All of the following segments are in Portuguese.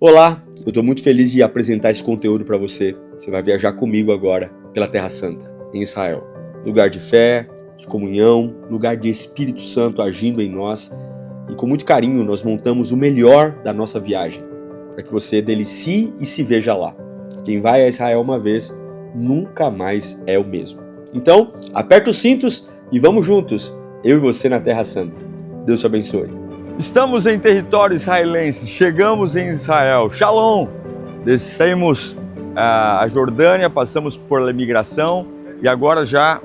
Olá, eu estou muito feliz de apresentar esse conteúdo para você. Você vai viajar comigo agora pela Terra Santa, em Israel. Lugar de fé, de comunhão, lugar de Espírito Santo agindo em nós. E com muito carinho nós montamos o melhor da nossa viagem, para que você delicie e se veja lá. Quem vai a Israel uma vez, nunca mais é o mesmo. Então, aperta os cintos e vamos juntos, eu e você na Terra Santa. Deus te abençoe. Estamos em território israelense, chegamos em Israel, Shalom! Descemos a Jordânia, passamos por imigração e agora já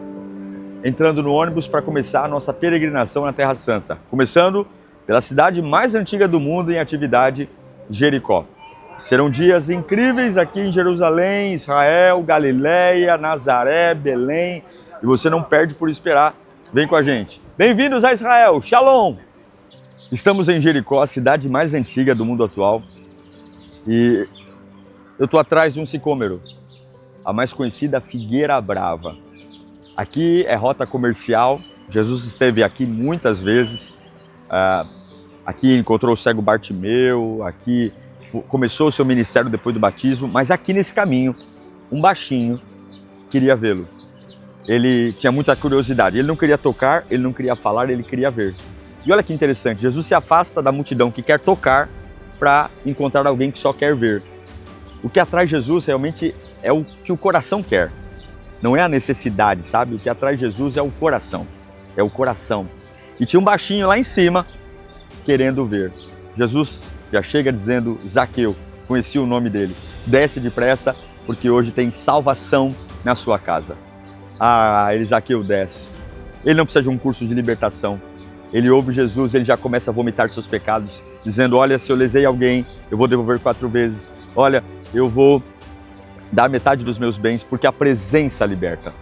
entrando no ônibus para começar a nossa peregrinação na Terra Santa. Começando pela cidade mais antiga do mundo em atividade, Jericó. Serão dias incríveis aqui em Jerusalém, Israel, Galileia, Nazaré, Belém e você não perde por esperar. Vem com a gente. Bem-vindos a Israel, Shalom! Estamos em Jericó, a cidade mais antiga do mundo atual, e eu estou atrás de um sicômoro, a mais conhecida Figueira Brava. Aqui é rota comercial, Jesus esteve aqui muitas vezes, aqui encontrou o cego Bartimeu, aqui começou o seu ministério depois do batismo, mas aqui nesse caminho, um baixinho queria vê-lo. Ele tinha muita curiosidade, ele não queria tocar, ele não queria falar, ele queria ver. E olha que interessante, Jesus se afasta da multidão que quer tocar para encontrar alguém que só quer ver. O que atrai Jesus realmente é o que o coração quer, não é a necessidade, sabe? O que atrai Jesus é o coração, E tinha um baixinho lá em cima querendo ver. Jesus já chega dizendo, Zaqueu, conheci o nome dele, desce depressa porque hoje tem salvação na sua casa. Zaqueu desce, ele não precisa de um curso de libertação. Ele ouve Jesus, ele já começa a vomitar seus pecados, dizendo, olha, se eu lesei alguém, eu vou devolver 4 vezes. Olha, eu vou dar metade dos meus bens, porque a presença liberta.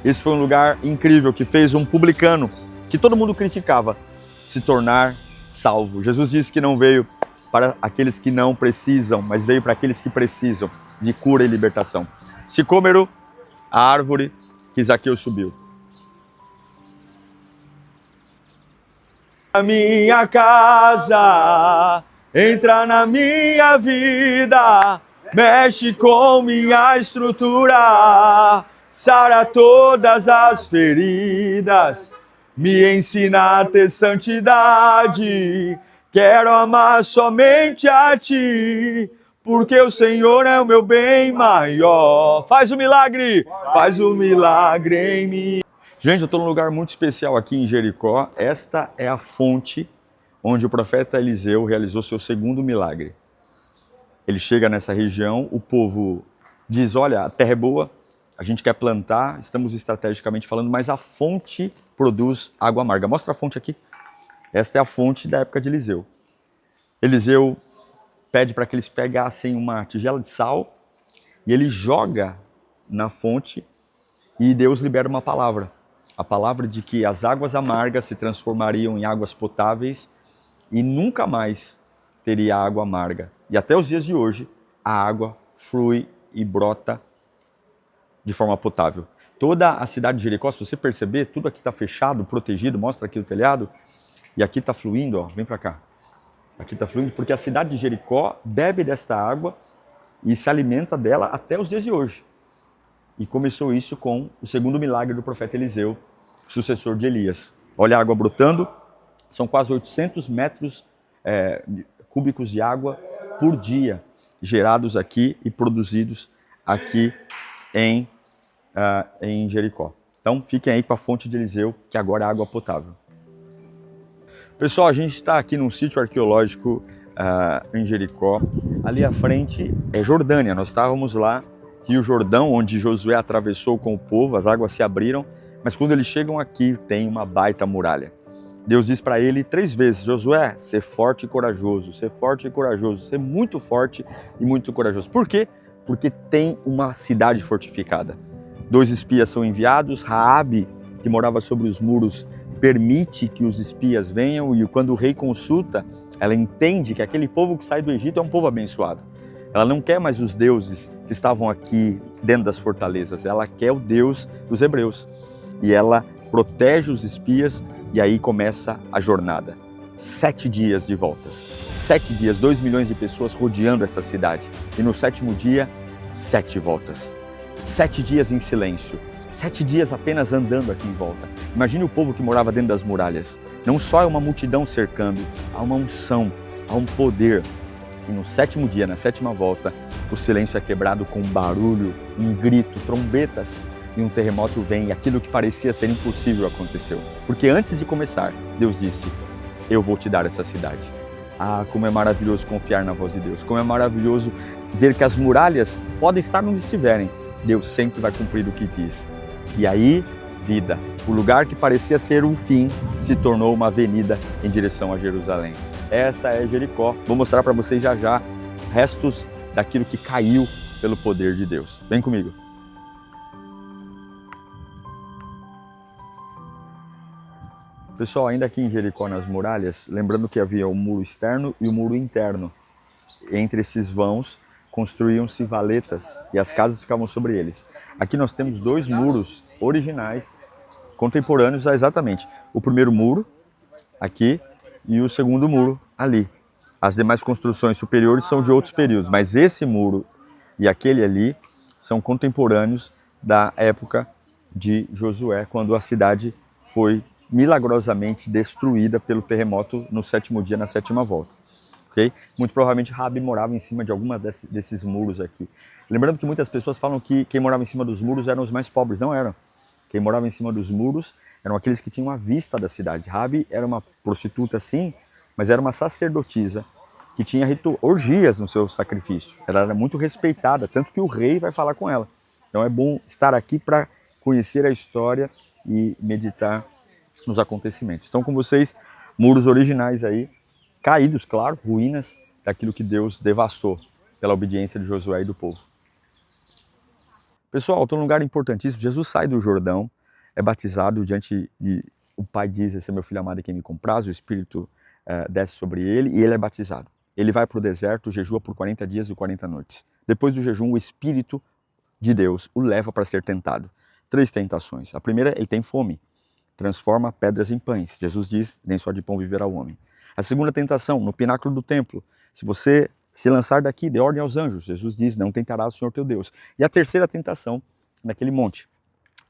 Esse foi um lugar incrível que fez um publicano, que todo mundo criticava, se tornar salvo. Jesus disse que não veio para aqueles que não precisam, mas veio para aqueles que precisam de cura e libertação. Sicômoro, a árvore que Zaqueu subiu. A minha casa, entra na minha vida, mexe com minha estrutura, sara todas as feridas, me ensina a ter santidade, quero amar somente a ti, porque o Senhor é o meu bem maior. Faz o milagre em mim. Gente, eu estou num lugar muito especial aqui em Jericó. Esta é a fonte onde o profeta Eliseu realizou seu segundo milagre. Ele chega nessa região, o povo diz, olha, a terra é boa, a gente quer plantar, estamos estrategicamente falando, mas a fonte produz água amarga. Mostra a fonte aqui. Esta é a fonte da época de Eliseu. Eliseu pede para que eles pegassem uma tigela de sal e ele joga na fonte e Deus libera uma palavra. A palavra de que as águas amargas se transformariam em águas potáveis e nunca mais teria água amarga. E até os dias de hoje, a água flui e brota de forma potável. Toda a cidade de Jericó, se você perceber, tudo aqui está fechado, protegido, mostra aqui o telhado, e aqui está fluindo, ó, vem para cá. Aqui está fluindo porque a cidade de Jericó bebe desta água e se alimenta dela até os dias de hoje. E começou isso com o segundo milagre do profeta Eliseu, sucessor de Elias. Olha a água brotando, são quase 800 metros cúbicos de água por dia, gerados aqui e produzidos aqui em Jericó. Então fiquem aí com a fonte de Eliseu, que agora é água potável. Pessoal, a gente está aqui num sítio arqueológico em Jericó. Ali à frente é Jordânia, nós estávamos lá, Rio Jordão, onde Josué atravessou com o povo, as águas se abriram, mas quando eles chegam aqui, tem uma baita muralha. Deus diz para ele 3 vezes, Josué, ser forte e corajoso, ser forte e corajoso, ser muito forte e muito corajoso. Por quê? Porque tem uma cidade fortificada. 2 espias são enviados, Raabe, que morava sobre os muros, permite que os espias venham e quando o rei consulta, ela entende que aquele povo que sai do Egito é um povo abençoado. Ela não quer mais os deuses que estavam aqui dentro das fortalezas, ela quer o Deus dos hebreus. E ela protege os espias e aí começa a jornada. 7 dias de voltas. 7 dias, 2 milhões de pessoas rodeando essa cidade. E no 7º dia, 7 voltas. 7 dias em silêncio. 7 dias apenas andando aqui em volta. Imagine o povo que morava dentro das muralhas. Não só é uma multidão cercando, há uma unção, há um poder. E no 7º dia, na 7ª volta, o silêncio é quebrado com barulho, um grito, trombetas. E um terremoto vem e aquilo que parecia ser impossível aconteceu. Porque antes de começar, Deus disse, eu vou te dar essa cidade. Ah, como é maravilhoso confiar na voz de Deus. Como é maravilhoso ver que as muralhas podem estar onde estiverem. Deus sempre vai cumprir o que diz. E aí, vida. O lugar que parecia ser um fim se tornou uma avenida em direção a Jerusalém. Essa é Jericó. Vou mostrar para vocês já já restos daquilo que caiu pelo poder de Deus. Vem comigo. Pessoal, ainda aqui em Jericó, nas muralhas, lembrando que havia o muro externo e o muro interno. Entre esses vãos, construíam-se valetas e as casas ficavam sobre eles. Aqui nós temos 2 muros originais, contemporâneos a exatamente. O primeiro muro, aqui, e o segundo muro, ali. As demais construções superiores são de outros períodos, mas esse muro e aquele ali são contemporâneos da época de Josué, quando a cidade foi milagrosamente destruída pelo terremoto no 7º dia, na 7ª volta. Okay? Muito provavelmente Raabe morava em cima de alguma desses muros aqui. Lembrando que muitas pessoas falam que quem morava em cima dos muros eram os mais pobres. Não eram. Quem morava em cima dos muros eram aqueles que tinham a vista da cidade. Raabe era uma prostituta, sim, mas era uma sacerdotisa que tinha orgias no seu sacrifício. Ela era muito respeitada, tanto que o rei vai falar com ela. Então é bom estar aqui para conhecer a história e meditar nos acontecimentos. Então, com vocês, muros originais aí, caídos, claro, ruínas daquilo que Deus devastou pela obediência de Josué e do povo. Pessoal, estou num lugar importantíssimo. Jesus sai do Jordão, é batizado diante de... O Pai diz, esse é meu filho amado em quem me compraz, o Espírito desce sobre ele e ele é batizado. Ele vai para o deserto, jejua por 40 dias e 40 noites. Depois do jejum, o Espírito de Deus o leva para ser tentado. 3 tentações. A primeira, ele tem fome. Transforma pedras em pães. Jesus diz, nem só de pão viverá o homem. A segunda tentação, no pináculo do templo. Se você se lançar daqui, dê ordem aos anjos. Jesus diz, não tentarás o Senhor teu Deus. E a terceira tentação, naquele monte.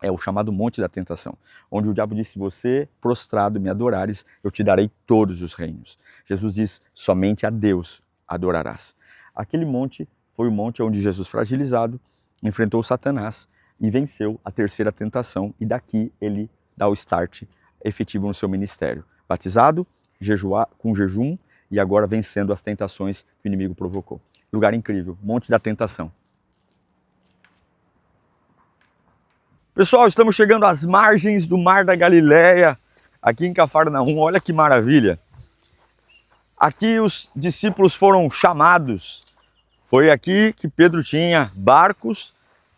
É o chamado monte da tentação. Onde o diabo disse, se você prostrado me adorares, eu te darei todos os reinos. Jesus diz, somente a Deus adorarás. Aquele monte foi o monte onde Jesus, fragilizado, enfrentou Satanás e venceu a terceira tentação. E daqui ele dá o start efetivo no seu ministério. Batizado, com jejum e agora vencendo as tentações que o inimigo provocou. Lugar incrível, Monte da Tentação. Pessoal, estamos chegando às margens do Mar da Galileia, aqui em Cafarnaum. Olha que maravilha. Aqui os discípulos foram chamados. Foi aqui que Pedro tinha barcos.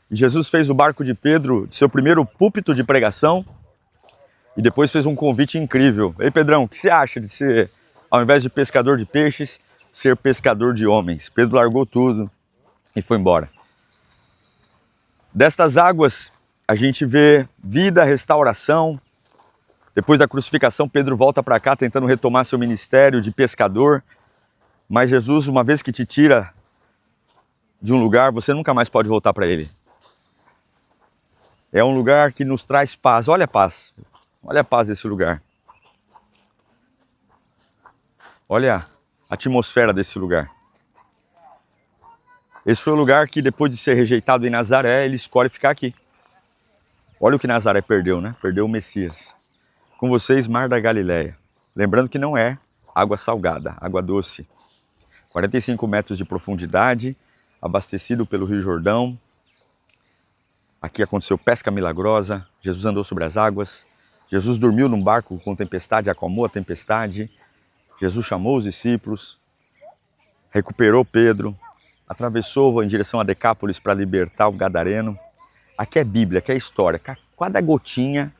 E Jesus fez o barco de Pedro de seu primeiro púlpito de pregação. E depois fez um convite incrível. Ei, Pedrão, o que você acha de ser, ao invés de pescador de peixes, ser pescador de homens? Pedro largou tudo e foi embora. Destas águas, a gente vê vida, restauração. Depois da crucificação, Pedro volta para cá tentando retomar seu ministério de pescador. Mas Jesus, uma vez que te tira de um lugar, você nunca mais pode voltar para ele. É um lugar que nos traz paz. Olha a paz. Olha a paz desse lugar. Olha a atmosfera desse lugar. Esse foi o lugar que, depois de ser rejeitado em Nazaré, ele escolhe ficar aqui. Olha o que Nazaré perdeu, né? Perdeu o Messias. Com vocês, Mar da Galileia. Lembrando que não é água salgada, água doce. 45 metros de profundidade, abastecido pelo Rio Jordão. Aqui aconteceu pesca milagrosa, Jesus andou sobre as águas. Jesus dormiu num barco com tempestade, acalmou a tempestade. Jesus chamou os discípulos, recuperou Pedro, atravessou em direção a Decápolis para libertar o gadareno. Aqui é Bíblia, aqui é história. Cada gotinha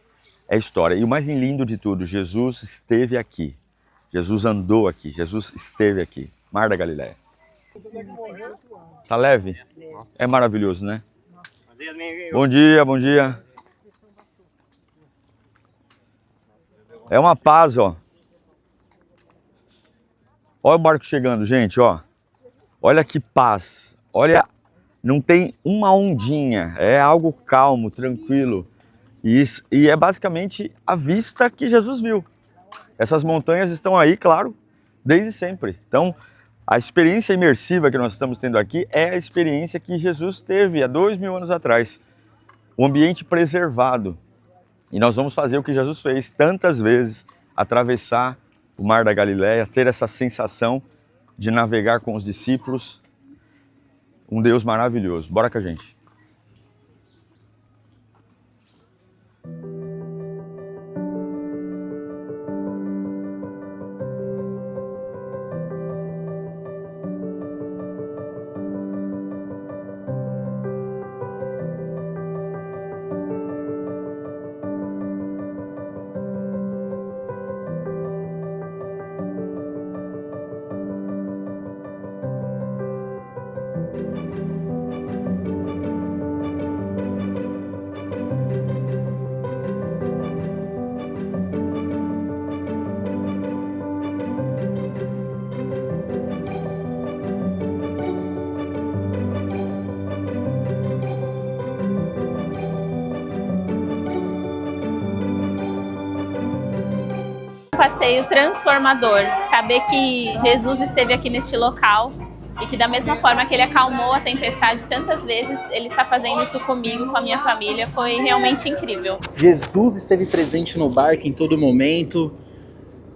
é história. E o mais lindo de tudo, Jesus esteve aqui. Jesus andou aqui, Jesus esteve aqui. Mar da Galileia. Tá leve? É maravilhoso, né? Bom dia, bom dia. É uma paz, ó. Olha o barco chegando, gente, ó. Olha que paz. Olha, não tem uma ondinha. É algo calmo, tranquilo. E é basicamente a vista que Jesus viu. Essas montanhas estão aí, claro, desde sempre. Então, a experiência imersiva que nós estamos tendo aqui é a experiência que Jesus teve há 2000 anos atrás. O ambiente preservado. E nós vamos fazer o que Jesus fez tantas vezes, atravessar o Mar da Galileia, ter essa sensação de navegar com os discípulos. Um Deus maravilhoso. Bora com a gente. Passeio transformador, saber que Jesus esteve aqui neste local e que da mesma forma que ele acalmou a tempestade tantas vezes, ele está fazendo isso comigo, com a minha família, foi realmente incrível. Jesus esteve presente no barco em todo momento.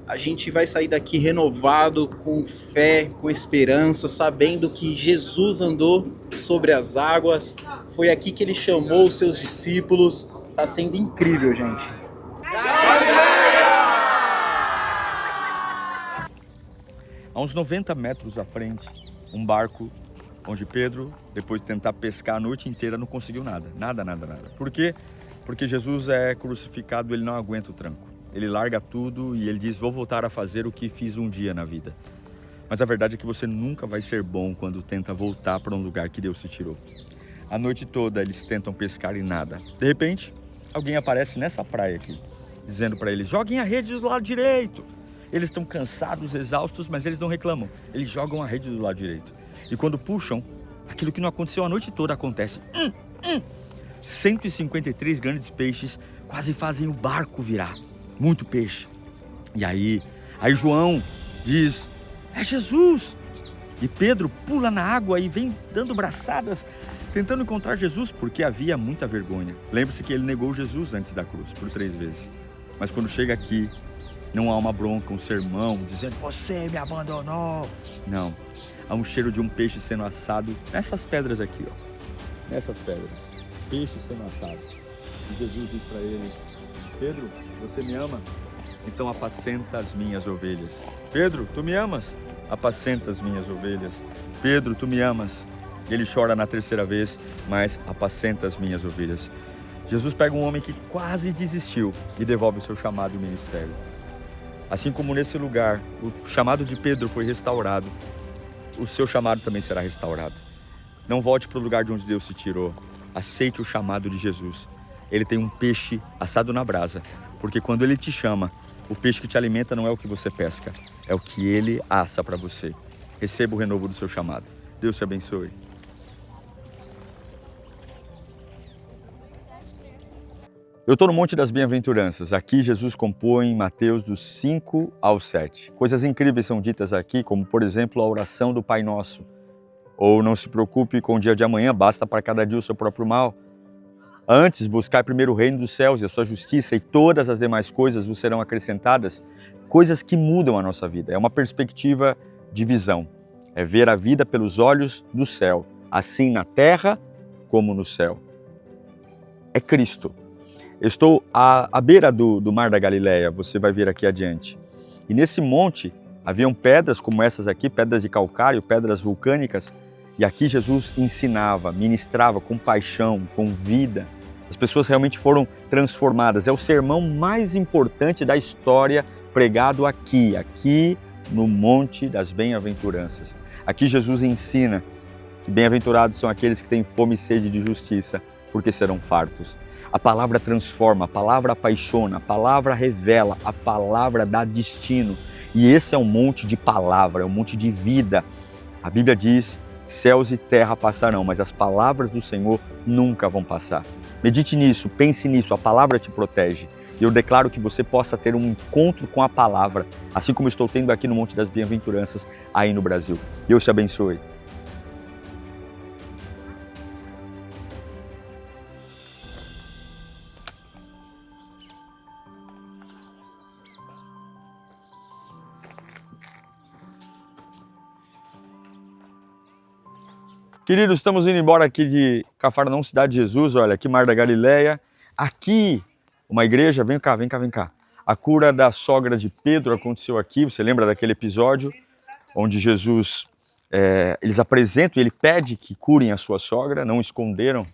A gente vai sair daqui renovado, com fé, com esperança, sabendo que Jesus andou sobre as águas. Foi aqui que ele chamou os seus discípulos. Está sendo incrível, gente. A uns 90 metros à frente, um barco onde Pedro, depois de tentar pescar a noite inteira, não conseguiu nada. Nada. Por quê? Porque Jesus é crucificado, ele não aguenta o tranco. Ele larga tudo e ele diz, vou voltar a fazer o que fiz um dia na vida. Mas a verdade é que você nunca vai ser bom quando tenta voltar para um lugar que Deus te tirou. A noite toda eles tentam pescar e nada. De repente, alguém aparece nessa praia aqui, dizendo para eles, joguem a rede do lado direito. Eles estão cansados, exaustos, mas eles não reclamam. Eles jogam a rede do lado direito. E quando puxam, aquilo que não aconteceu a noite toda acontece. 153 grandes peixes quase fazem o barco virar. Muito peixe. E aí João diz, é Jesus. E Pedro pula na água e vem dando braçadas, tentando encontrar Jesus, porque havia muita vergonha. Lembre-se que ele negou Jesus antes da cruz, por 3 vezes. Mas quando chega aqui, não há uma bronca, um sermão, dizendo, você me abandonou. Não, há um cheiro de um peixe sendo assado nessas pedras aqui, ó. Nessas pedras, peixe sendo assado. E Jesus diz para ele, Pedro, você me ama? Então apacenta as minhas ovelhas. Pedro, tu me amas? Apacenta as minhas ovelhas. Pedro, tu me amas? E ele chora na 3ª vez, mas apacenta as minhas ovelhas. Jesus pega um homem que quase desistiu e devolve o seu chamado e ministério. Assim como nesse lugar, o chamado de Pedro foi restaurado, o seu chamado também será restaurado. Não volte para o lugar de onde Deus te tirou. Aceite o chamado de Jesus. Ele tem um peixe assado na brasa, porque quando ele te chama, o peixe que te alimenta não é o que você pesca, é o que ele assa para você. Receba o renovo do seu chamado. Deus te abençoe. Eu estou no Monte das Bem-aventuranças. Aqui Jesus compõe Mateus dos 5 ao 7. Coisas incríveis são ditas aqui, como por exemplo a oração do Pai Nosso. Ou não se preocupe com o dia de amanhã, basta para cada dia o seu próprio mal. Antes, buscai primeiro o reino dos céus e a sua justiça, e todas as demais coisas vos serão acrescentadas. Coisas que mudam a nossa vida. É uma perspectiva de visão. É ver a vida pelos olhos do céu, assim na terra como no céu. É Cristo. Eu estou à beira do Mar da Galileia, você vai ver aqui adiante. E nesse monte haviam pedras como essas aqui, pedras de calcário, pedras vulcânicas. E aqui Jesus ensinava, ministrava com paixão, com vida. As pessoas realmente foram transformadas. É o sermão mais importante da história pregado aqui no Monte das Bem-aventuranças. Aqui Jesus ensina que bem-aventurados são aqueles que têm fome e sede de justiça, porque serão fartos. A palavra transforma, a palavra apaixona, a palavra revela, a palavra dá destino. E esse é um monte de palavra, é um monte de vida. A Bíblia diz, céus e terra passarão, mas as palavras do Senhor nunca vão passar. Medite nisso, pense nisso, a palavra te protege. E eu declaro que você possa ter um encontro com a palavra, assim como estou tendo aqui no Monte das Bem-aventuranças, aí no Brasil. Deus te abençoe. Queridos, estamos indo embora aqui de Cafarnaum, cidade de Jesus, olha, aqui Mar da Galileia. Aqui, uma igreja, vem cá. A cura da sogra de Pedro aconteceu aqui, você lembra daquele episódio? Onde Jesus, eles apresentam e ele pede que curem a sua sogra, não esconderam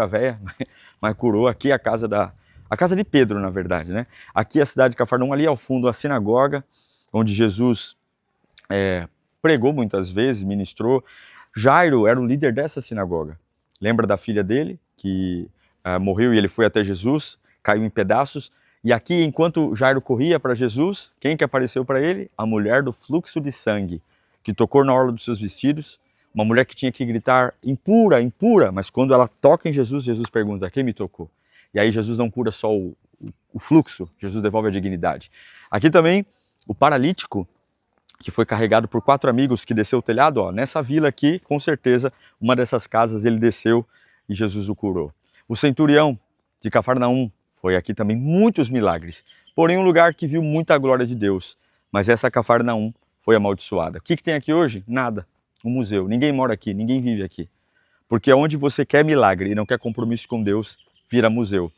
a véia, mas curou aqui a casa de Pedro, na verdade, né? Aqui a cidade de Cafarnaum, ali ao fundo a sinagoga, onde Jesus pregou muitas vezes, ministrou. Jairo era o líder dessa sinagoga. Lembra da filha dele, que morreu e ele foi até Jesus, caiu em pedaços. E aqui, enquanto Jairo corria para Jesus, quem que apareceu para ele? A mulher do fluxo de sangue, que tocou na orla dos seus vestidos. Uma mulher que tinha que gritar, impura, impura. Mas quando ela toca em Jesus, Jesus pergunta, quem me tocou? E aí Jesus não cura só o fluxo, Jesus devolve a dignidade. Aqui também, o paralítico, que foi carregado por 4 amigos que desceu o telhado, ó, nessa vila aqui, com certeza, uma dessas casas ele desceu e Jesus o curou. O centurião de Cafarnaum, foi aqui também muitos milagres, porém um lugar que viu muita glória de Deus, mas essa Cafarnaum foi amaldiçoada. O que tem aqui hoje? Nada, um museu, ninguém mora aqui, ninguém vive aqui, porque onde você quer milagre e não quer compromisso com Deus, vira museu.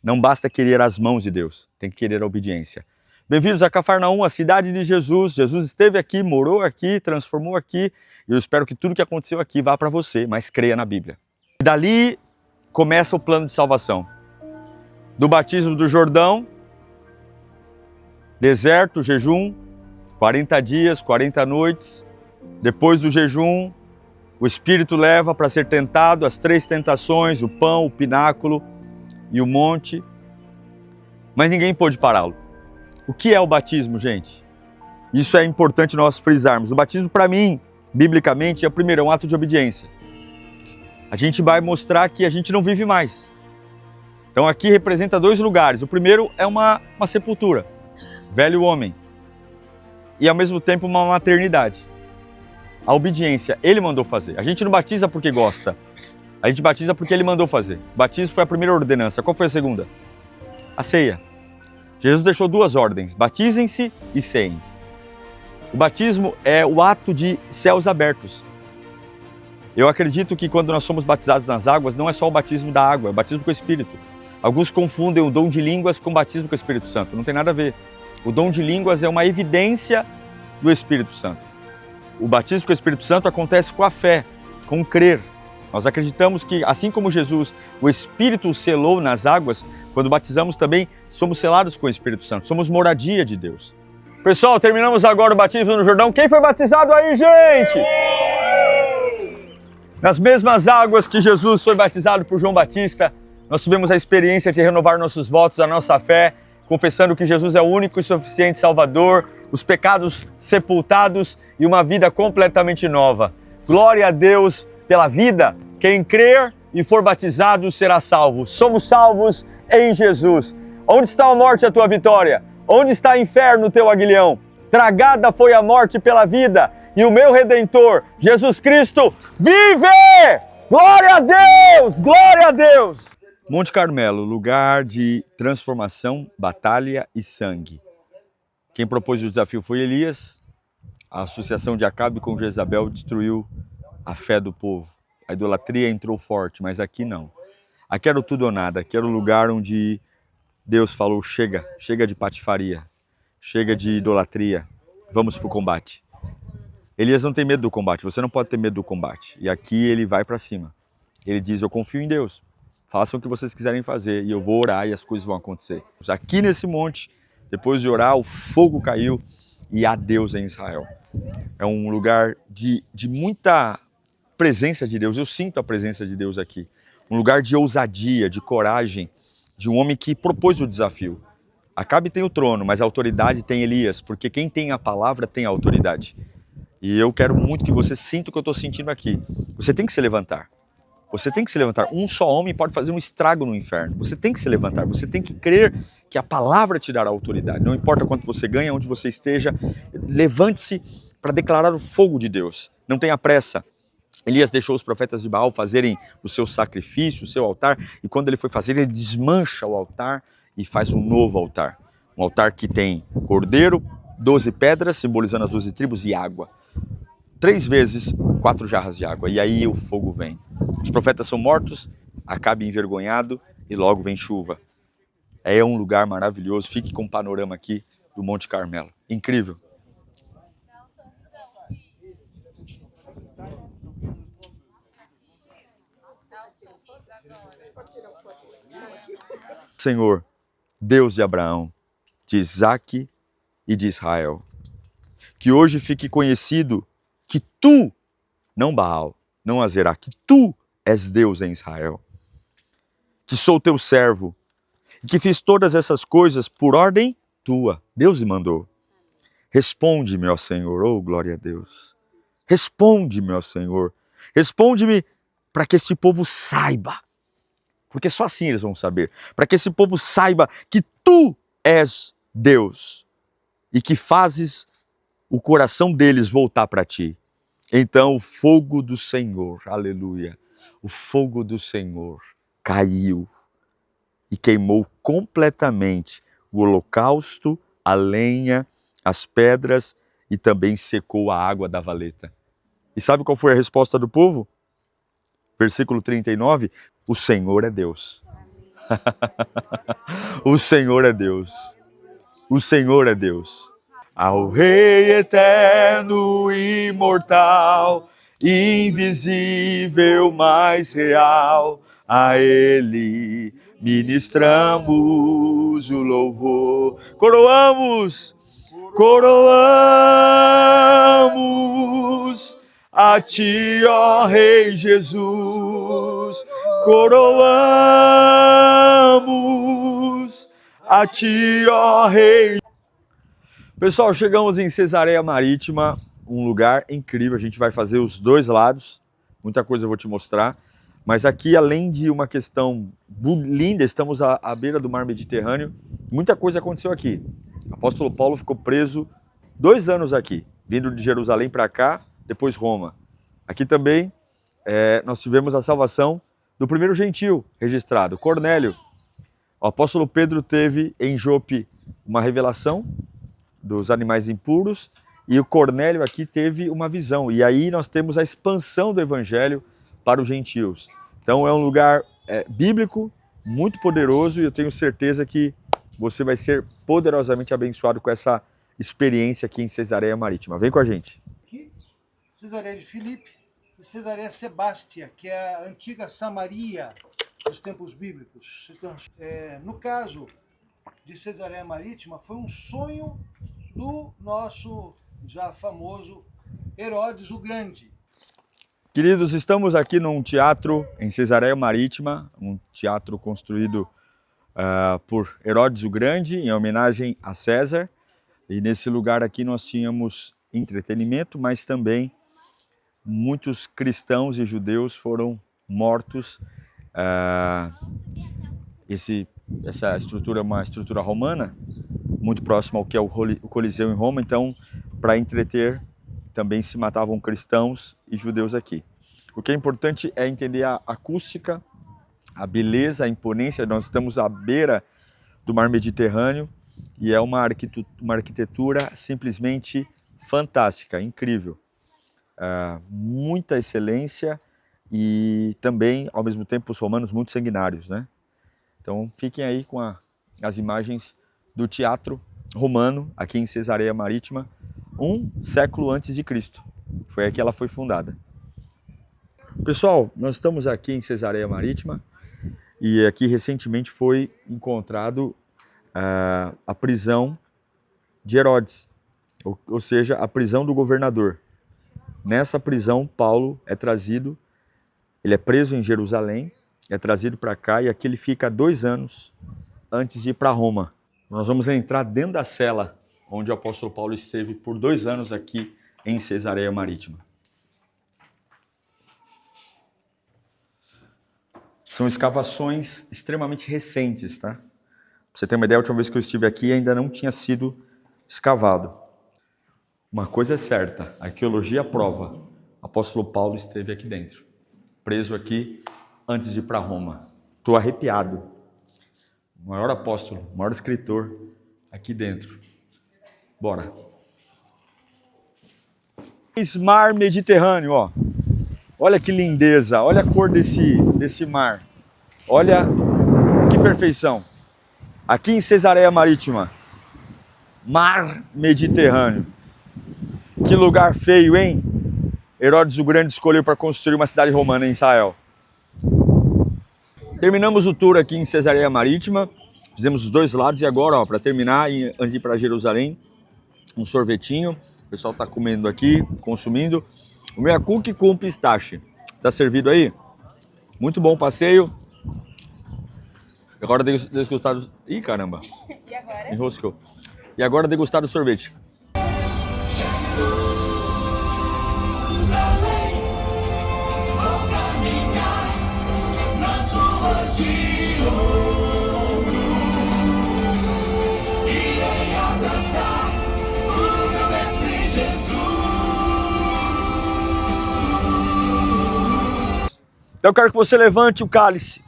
Não basta querer as mãos de Deus, tem que querer a obediência. Bem-vindos a Cafarnaum, a cidade de Jesus. Jesus esteve aqui, morou aqui, transformou aqui. E eu espero que tudo que aconteceu aqui vá para você, mas creia na Bíblia. E dali começa o plano de salvação. Do batismo do Jordão, deserto, jejum, 40 dias, 40 noites. Depois do jejum, o Espírito leva para ser tentado, as 3 tentações, o pão, o pináculo e o monte. Mas ninguém pôde pará-lo. O que é o batismo, gente? Isso é importante nós frisarmos. O batismo, para mim, biblicamente, é um ato de obediência. A gente vai mostrar que a gente não vive mais. Então aqui representa 2 lugares. O primeiro é uma sepultura, velho homem. E ao mesmo tempo uma maternidade. A obediência, ele mandou fazer. A gente não batiza porque gosta. A gente batiza porque ele mandou fazer. O batismo foi a primeira ordenança. Qual foi a segunda? A ceia. Jesus deixou 2 ordens, batizem-se e ceiem. O batismo é o ato de céus abertos. Eu acredito que quando nós somos batizados nas águas, não é só o batismo da água, é o batismo com o Espírito. Alguns confundem o dom de línguas com o batismo com o Espírito Santo, não tem nada a ver. O dom de línguas é uma evidência do Espírito Santo. O batismo com o Espírito Santo acontece com a fé, com o crer. Nós acreditamos que, assim como Jesus, o Espírito o selou nas águas, quando batizamos também somos selados com o Espírito Santo, somos moradia de Deus. Pessoal, terminamos agora o batismo no Jordão. Quem foi batizado aí, gente? Nas mesmas águas que Jesus foi batizado por João Batista, nós tivemos a experiência de renovar nossos votos, a nossa fé, confessando que Jesus é o único e suficiente Salvador, os pecados sepultados e uma vida completamente nova. Glória a Deus pela vida. Quem crer e for batizado será salvo. Somos salvos em Jesus. Onde está a morte, a tua vitória? Onde está o inferno, o teu aguilhão? Tragada foi a morte pela vida, e o meu Redentor, Jesus Cristo, vive! Glória a Deus! Glória a Deus! Monte Carmelo, lugar de transformação, batalha e sangue. Quem propôs o desafio foi Elias. A associação de Acabe com Jezabel destruiu a fé do povo. A idolatria entrou forte, mas aqui não. Aqui era o tudo ou nada, aqui era o lugar onde Deus falou, chega de patifaria, chega de idolatria, vamos para o combate. Elias não tem medo do combate, você não pode ter medo do combate. E aqui ele vai para cima. Ele diz, eu confio em Deus, façam o que vocês quiserem fazer e eu vou orar e as coisas vão acontecer. Aqui nesse monte, depois de orar, o fogo caiu e há Deus em Israel. É um lugar de muita presença de Deus, eu sinto a presença de Deus aqui. Um lugar de ousadia, de coragem, de um homem que propôs o desafio. Acabe tem o trono, mas a autoridade tem Elias, porque quem tem a palavra tem a autoridade. E eu quero muito que você sinta o que eu estou sentindo aqui. Você tem que se levantar. Você tem que se levantar. Um só homem pode fazer um estrago no inferno. Você tem que se levantar. Você tem que crer que a palavra te dará autoridade. Não importa quanto você ganha, onde você esteja, levante-se para declarar o fogo de Deus. Não tenha pressa. Elias deixou os profetas de Baal fazerem o seu sacrifício, o seu altar, e quando ele foi fazer, ele desmancha o altar e faz um novo altar. Um altar que tem cordeiro, 12 pedras, simbolizando as 12 tribos, e água. 3 vezes 4 jarras de água, e aí o fogo vem. Os profetas são mortos, Acabe envergonhado, e logo vem chuva. É um lugar maravilhoso, fique com o panorama aqui do Monte Carmelo. Incrível. Senhor, Deus de Abraão, de Isaque e de Israel, que hoje fique conhecido que tu, não Baal, não Azerá, que tu és Deus em Israel, que sou teu servo, e que fiz todas essas coisas por ordem tua. Deus me mandou. Responde-me, ó Senhor, oh glória a Deus. Responde-me, ó Senhor. Responde-me para que este povo saiba, porque só assim eles vão saber, para que esse povo saiba que tu és Deus e que fazes o coração deles voltar para ti. Então o fogo do Senhor, aleluia, o fogo do Senhor caiu e queimou completamente o holocausto, a lenha, as pedras e também secou a água da valeta. E sabe qual foi a resposta do povo? Versículo 39, o Senhor é Deus. O Senhor é Deus. O Senhor é Deus. Ao Rei eterno, imortal, invisível, mais real, a Ele ministramos o louvor. Coroamos a ti, ó Rei Jesus. Coroamos a ti, ó Rei. Pessoal, chegamos em Cesareia Marítima, um lugar incrível. A gente vai fazer os dois lados, muita coisa eu vou te mostrar. Mas aqui, além de uma questão linda, estamos à beira do mar Mediterrâneo. Muita coisa aconteceu aqui. O apóstolo Paulo ficou preso 2 anos aqui, vindo de Jerusalém para cá, depois Roma. Aqui também nós tivemos a salvação do primeiro gentil registrado, Cornélio. O apóstolo Pedro teve em Jope uma revelação dos animais impuros e o Cornélio aqui teve uma visão. E aí nós temos a expansão do evangelho para os gentios. Então é um lugar bíblico, muito poderoso, e eu tenho certeza que você vai ser poderosamente abençoado com essa experiência aqui em Cesareia Marítima. Vem com a gente. Aqui, Cesareia de Filipe e Cesareia Sebástia, que é a antiga Samaria dos tempos bíblicos. Então, no caso de Cesareia Marítima, foi um sonho do nosso já famoso Herodes o Grande. Queridos, estamos aqui num teatro em Cesareia Marítima, um teatro construído por Herodes o Grande, em homenagem a César. E nesse lugar aqui nós tínhamos entretenimento, mas também muitos cristãos e judeus foram mortos. Essa estrutura é uma estrutura romana, muito próxima ao que é o Coliseu em Roma. Então, para entreter, também se matavam cristãos e judeus aqui. O que é importante é entender a acústica, a beleza, a imponência. Nós estamos à beira do mar Mediterrâneo e é uma arquitetura simplesmente fantástica, incrível. Muita excelência e também, ao mesmo tempo, os romanos muito sanguinários, né? Então, fiquem aí com as imagens do teatro romano aqui em Cesareia Marítima, 1 século antes de Cristo. Foi aqui que ela foi fundada. Pessoal, nós estamos aqui em Cesareia Marítima e aqui recentemente foi encontrado a prisão de Herodes, ou seja, a prisão do governador. Nessa prisão, Paulo é trazido, ele é preso em Jerusalém, é trazido para cá e aqui ele fica 2 anos antes de ir para Roma. Nós vamos entrar dentro da cela onde o apóstolo Paulo esteve por 2 anos aqui em Cesareia Marítima. São escavações extremamente recentes, tá? Pra você ter uma ideia, a última vez que eu estive aqui ainda não tinha sido escavado. Uma coisa é certa, a arqueologia prova, o apóstolo Paulo esteve aqui dentro, preso aqui antes de ir para Roma. Estou arrepiado. O maior apóstolo, o maior escritor aqui dentro. Bora. Mar Mediterrâneo, ó. Olha que lindeza, olha a cor desse mar. Olha que perfeição. Aqui em Cesareia Marítima, Mar Mediterrâneo. Que lugar feio, hein? Herodes o Grande escolheu para construir uma cidade romana em Israel. Terminamos o tour aqui em Cesareia Marítima. Fizemos os 2 lados e agora, ó, para terminar, antes de ir para Jerusalém, um sorvetinho. O pessoal está comendo aqui, consumindo. O meu cookie com pistache. Tá servido aí? Muito bom o passeio. Agora degustar do... Ih, caramba. E agora? Enroscou. E agora degustar do sorvete. Eu quero que você levante o cálice.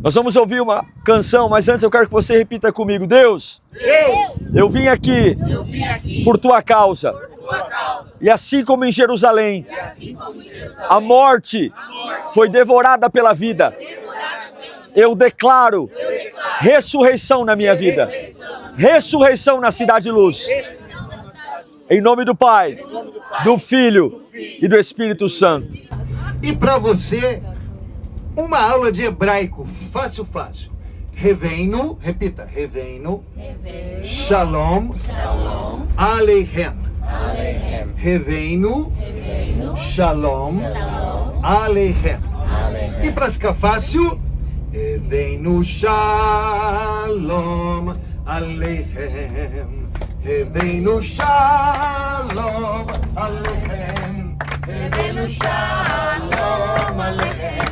Nós vamos ouvir uma canção, mas antes eu quero que você repita comigo. Deus, eu vim aqui por tua causa. E assim como em Jerusalém, a morte foi devorada pela vida, eu declaro ressurreição na minha vida. Ressurreição na Cidade Luz. Em nome do Pai, do Filho e do Espírito Santo. E para você, uma aula de hebraico, fácil. Reveinu, repita, Reveinu, Shalom, Aleichem. Reveinu, Shalom, Aleichem. E para ficar fácil, Reveinu, Shalom, Aleichem. Reveinu, Shalom, Aleichem. Reveinu, Shalom, Aleichem.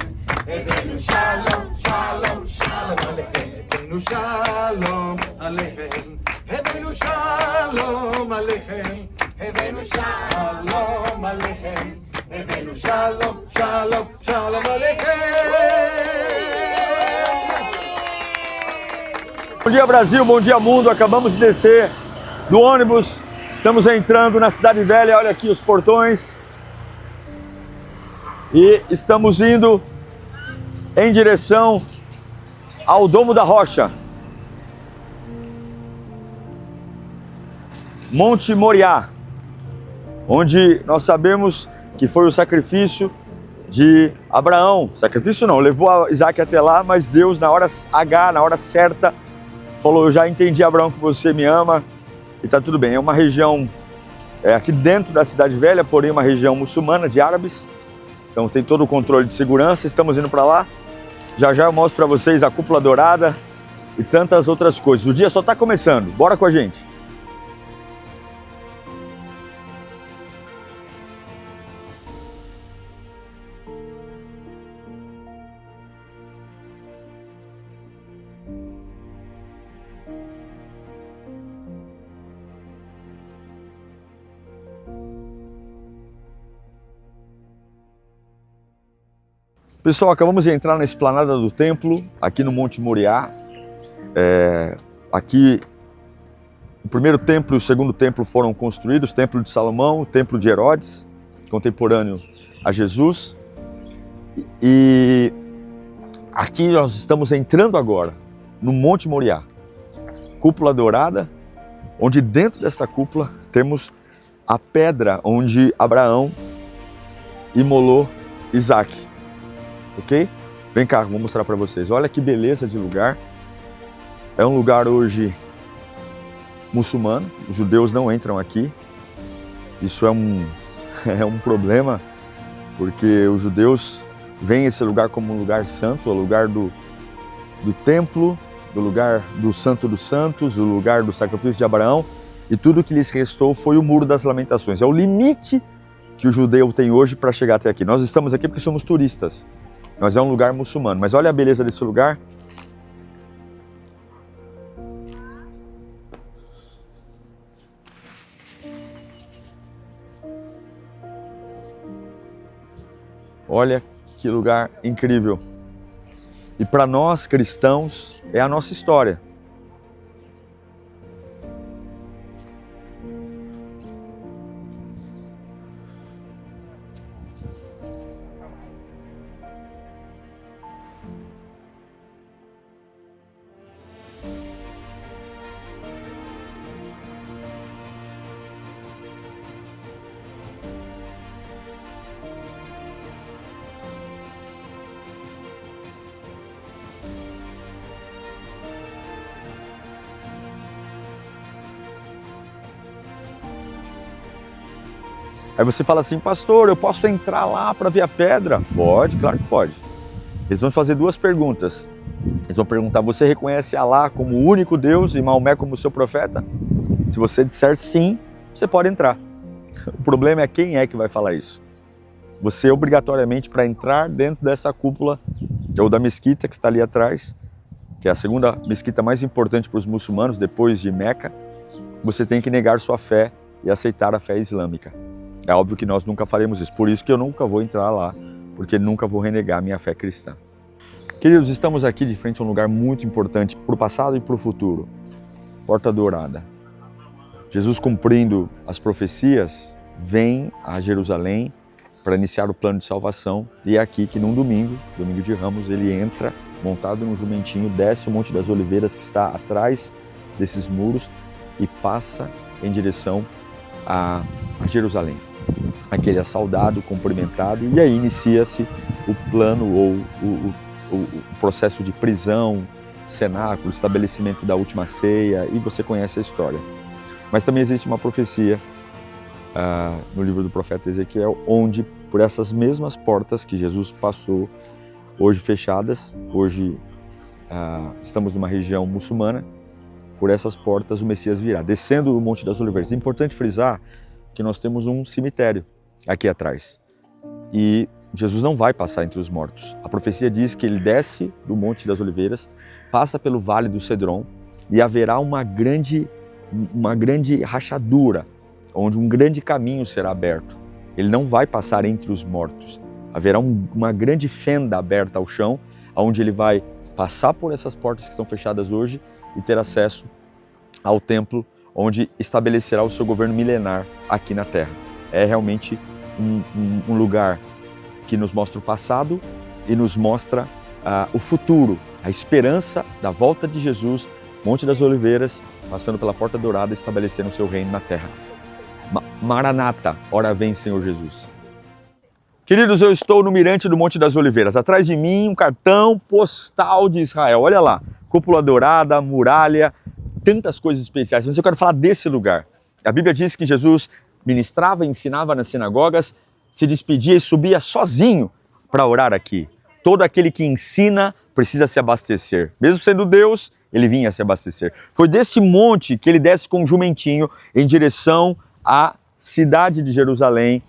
Reveinu, Shalom, Shalom, Shalom, Aleichem. Reveinu, Shalom, Aleichem. Reveinu, Shalom, Aleichem. Reveinu, Shalom, Aleichem. Reveinu, Shalom, Shalom, Shalom, Aleichem. Bom dia, Brasil, bom dia, mundo. Acabamos de descer do ônibus. Estamos entrando na Cidade Velha. Olha aqui os portões. E estamos indo em direção ao Domo da Rocha. Monte Moriá, onde nós sabemos que foi o sacrifício de Abraão. Sacrifício não, levou Isaac até lá, mas Deus na hora H, na hora certa, falou: eu já entendi, Abraão, que você me ama e tá tudo bem. É uma região aqui dentro da Cidade Velha, porém uma região muçulmana de árabes. Então tem todo o controle de segurança, estamos indo para lá. Já já eu mostro para vocês a cúpula dourada e tantas outras coisas. O dia só está começando, bora com a gente. Pessoal, acabamos de entrar na esplanada do templo, aqui no Monte Moriá. Aqui o primeiro templo e o segundo templo foram construídos, o Templo de Salomão, o Templo de Herodes, contemporâneo a Jesus. E aqui nós estamos entrando agora no Monte Moriá, cúpula dourada, onde dentro dessa cúpula temos a pedra onde Abraão imolou Isaac. Ok? Vem cá, vou mostrar para vocês. Olha que beleza de lugar. É um lugar hoje muçulmano. Os judeus não entram aqui. Isso é um problema, porque os judeus veem esse lugar como um lugar santo, o lugar do templo do lugar do Santo dos Santos, do lugar do sacrifício de Abraão, e tudo que lhes restou foi o Muro das Lamentações. É o limite que o judeu tem hoje para chegar até aqui. Nós estamos aqui porque somos turistas, mas é um lugar muçulmano. Mas olha a beleza desse lugar. Olha que lugar incrível. E para nós cristãos é a nossa história. Aí você fala assim, pastor, eu posso entrar lá para ver a pedra? Pode, claro que pode. Eles vão fazer duas perguntas. Eles vão perguntar, você reconhece Alá como o único Deus e Maomé como seu profeta? Se você disser sim, você pode entrar. O problema é quem é que vai falar isso. Você obrigatoriamente, para entrar dentro dessa cúpula, ou da mesquita que está ali atrás, que é a segunda mesquita mais importante para os muçulmanos, depois de Meca, você tem que negar sua fé e aceitar a fé islâmica. É óbvio que nós nunca faremos isso, por isso que eu nunca vou entrar lá, porque nunca vou renegar minha fé cristã. Queridos, estamos aqui de frente a um lugar muito importante para o passado e para o futuro. Porta Dourada. Jesus, cumprindo as profecias, vem a Jerusalém para iniciar o plano de salvação. E é aqui que num domingo de Ramos, ele entra montado num jumentinho, desce o Monte das Oliveiras que está atrás desses muros e passa em direção a Jerusalém. Aqui ele é saudado, cumprimentado, e aí inicia-se o plano ou o processo de prisão, cenáculo, estabelecimento da última ceia, e você conhece a história. Mas também existe uma profecia no livro do profeta Ezequiel, onde por essas mesmas portas que Jesus passou, hoje fechadas, hoje estamos numa região muçulmana, por essas portas o Messias virá, descendo o Monte das Oliveiras. É importante frisar que nós temos um cemitério aqui atrás. E Jesus não vai passar entre os mortos. A profecia diz que ele desce do Monte das Oliveiras, passa pelo Vale do Cedron e haverá uma grande rachadura, onde um grande caminho será aberto. Ele não vai passar entre os mortos. Haverá uma grande fenda aberta ao chão, onde ele vai passar por essas portas que estão fechadas hoje e ter acesso ao templo, onde estabelecerá o seu governo milenar aqui na Terra. É realmente um lugar que nos mostra o passado e nos mostra o futuro, a esperança da volta de Jesus, Monte das Oliveiras, passando pela Porta Dourada, estabelecendo o seu reino na Terra. Maranata, ora vem, Senhor Jesus. Queridos, eu estou no mirante do Monte das Oliveiras. Atrás de mim, um cartão postal de Israel. Olha lá, cúpula dourada, muralha, tantas coisas especiais, mas eu quero falar desse lugar. A Bíblia diz que Jesus ministrava e ensinava nas sinagogas, se despedia e subia sozinho para orar aqui. Todo aquele que ensina precisa se abastecer. Mesmo sendo Deus, ele vinha se abastecer. Foi desse monte que ele desce com um jumentinho em direção à cidade de Jerusalém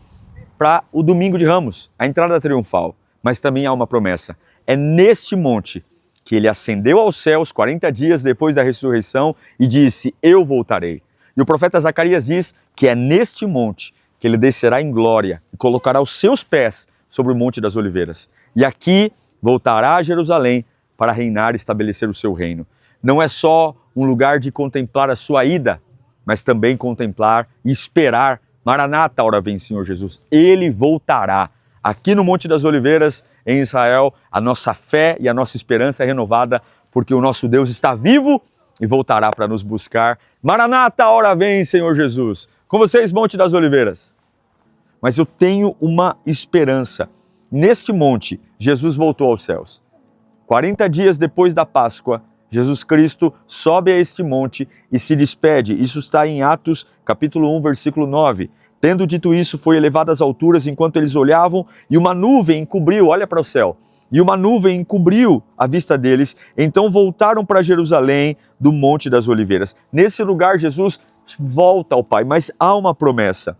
para o domingo de Ramos, a entrada triunfal. Mas também há uma promessa. É neste monte que ele ascendeu aos céus 40 dias depois da ressurreição e disse, eu voltarei. E o profeta Zacarias diz que é neste monte que ele descerá em glória e colocará os seus pés sobre o Monte das Oliveiras. E aqui voltará a Jerusalém para reinar e estabelecer o seu reino. Não é só um lugar de contemplar a sua ida, mas também contemplar e esperar. Maranata, ora vem, Senhor Jesus. Ele voltará. Aqui no Monte das Oliveiras, em Israel, a nossa fé e a nossa esperança é renovada, porque o nosso Deus está vivo e voltará para nos buscar. Maranata, ora vem, Senhor Jesus. Com vocês, Monte das Oliveiras. Mas eu tenho uma esperança. Neste monte, Jesus voltou aos céus. 40 dias depois da Páscoa, Jesus Cristo sobe a este monte e se despede. Isso está em Atos, capítulo 1, versículo 9. Tendo dito isso, foi elevado às alturas enquanto eles olhavam e uma nuvem encobriu, olha para o céu, e uma nuvem encobriu a vista deles. Então voltaram para Jerusalém do Monte das Oliveiras. Nesse lugar Jesus volta ao Pai, mas há uma promessa.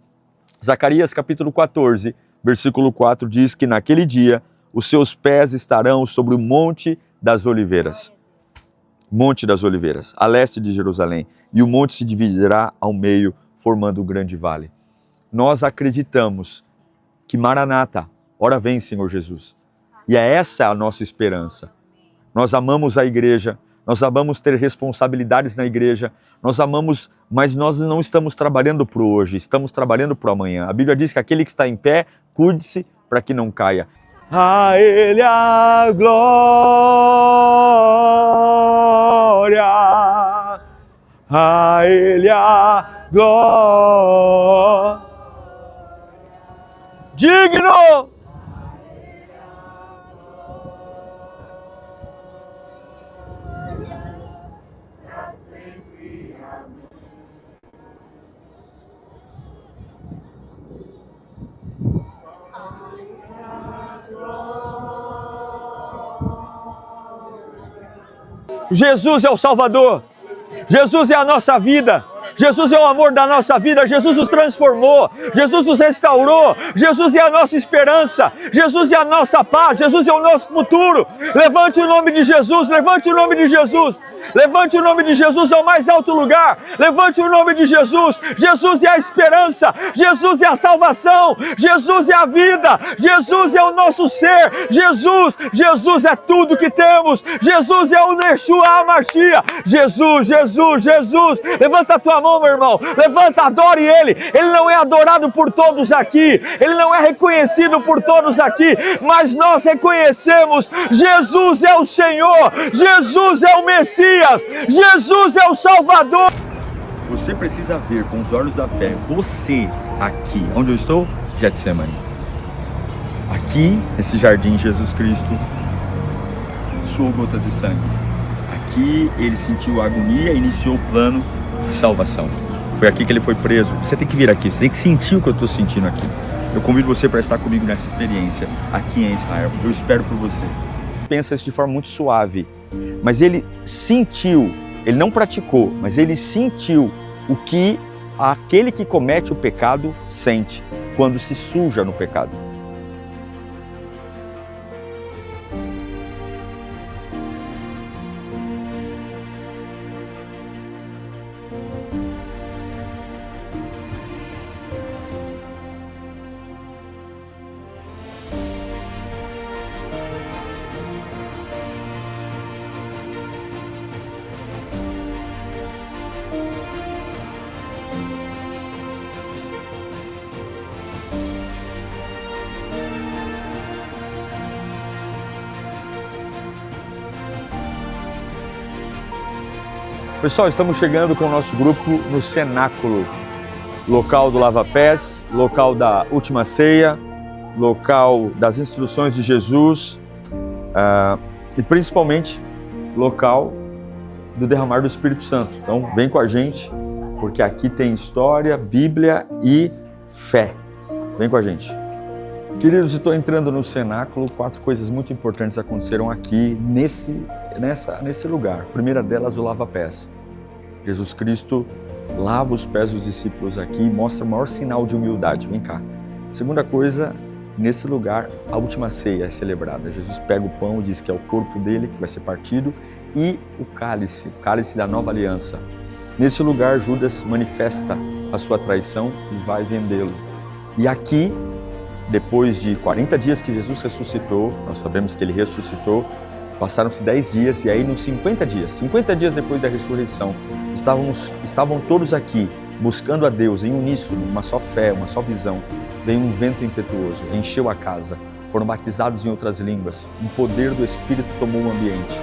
Zacarias capítulo 14, versículo 4 diz que naquele dia os seus pés estarão sobre o Monte das Oliveiras. Monte das Oliveiras, a leste de Jerusalém, e o monte se dividirá ao meio, formando um grande vale. Nós acreditamos que Maranata, ora vem, Senhor Jesus. E é essa a nossa esperança. Nós amamos a igreja, nós amamos ter responsabilidades na igreja, nós amamos, mas nós não estamos trabalhando para o hoje, estamos trabalhando para o amanhã. A Bíblia diz que aquele que está em pé, cuide-se para que não caia. A Ele a glória, a Ele a glória. Digno! Jesus é o Salvador, Jesus é a nossa vida, Jesus é o amor da nossa vida, Jesus nos transformou, Jesus nos restaurou, Jesus é a nossa esperança, Jesus é a nossa paz, Jesus é o nosso futuro. Levante o nome de Jesus, levante o nome de Jesus, levante o nome de Jesus ao mais alto lugar, levante o nome de Jesus. Jesus é a esperança, Jesus é a salvação, Jesus é a vida, Jesus é o nosso ser, Jesus é tudo que temos, Jesus é o Yeshua HaMashiach, Jesus, levanta a tua mão, meu irmão, levanta, adore Ele. Ele não é adorado por todos aqui, Ele não é reconhecido por todos aqui, mas nós reconhecemos, Jesus é o Senhor, Jesus é o Messias, Jesus é o Salvador. Você precisa ver com os olhos da fé, você aqui, onde eu estou? Getsemane. Aqui, nesse jardim, Jesus Cristo suou gotas de sangue. Aqui ele sentiu a agonia e iniciou o plano de salvação. Foi aqui que ele foi preso. Você tem que vir aqui, você tem que sentir o que eu estou sentindo aqui. Eu convido você para estar comigo nessa experiência aqui em Israel. Eu espero por você. Pensa isso de forma muito suave, mas ele sentiu, ele não praticou, mas ele sentiu o que aquele que comete o pecado sente quando se suja no pecado. Pessoal, estamos chegando com o nosso grupo no cenáculo, local do lava-pés, local da última ceia, local das instruções de Jesus e principalmente local do derramar do Espírito Santo. Então vem com a gente, porque aqui tem história, Bíblia e fé. Vem com a gente. Queridos, estou entrando no cenáculo, 4 coisas muito importantes aconteceram aqui nesse lugar. A primeira delas, o lava-pés. Jesus Cristo lava os pés dos discípulos aqui e mostra o maior sinal de humildade. Vem cá. Segunda coisa, nesse lugar, a última ceia é celebrada. Jesus pega o pão e diz que é o corpo dele que vai ser partido e o cálice da nova aliança. Nesse lugar, Judas manifesta a sua traição e vai vendê-lo. E aqui, depois de 40 dias que Jesus ressuscitou, nós sabemos que ele ressuscitou, passaram-se 10 dias e aí nos 50 dias depois da ressurreição, estavam todos aqui buscando a Deus em uníssono, uma só fé, uma só visão. Veio um vento impetuoso, encheu a casa, foram batizados em outras línguas, um poder do Espírito tomou o ambiente.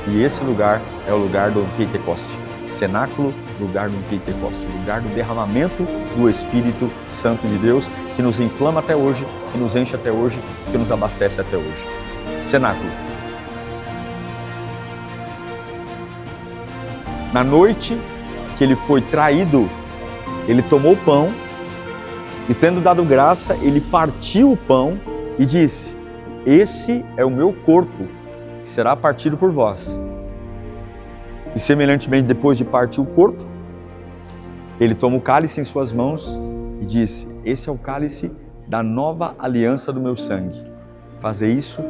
E esse lugar é o lugar do Pentecoste. Cenáculo, lugar do Pentecoste, lugar do derramamento do Espírito Santo de Deus, que nos inflama até hoje, que nos enche até hoje, que nos abastece até hoje. Cenáculo. Na noite que ele foi traído, ele tomou o pão e, tendo dado graça, ele partiu o pão e disse: esse é o meu corpo, que será partido por vós. E semelhantemente, depois de partir o corpo, ele toma o cálice em suas mãos e disse: esse é o cálice da nova aliança do meu sangue. Fazei isso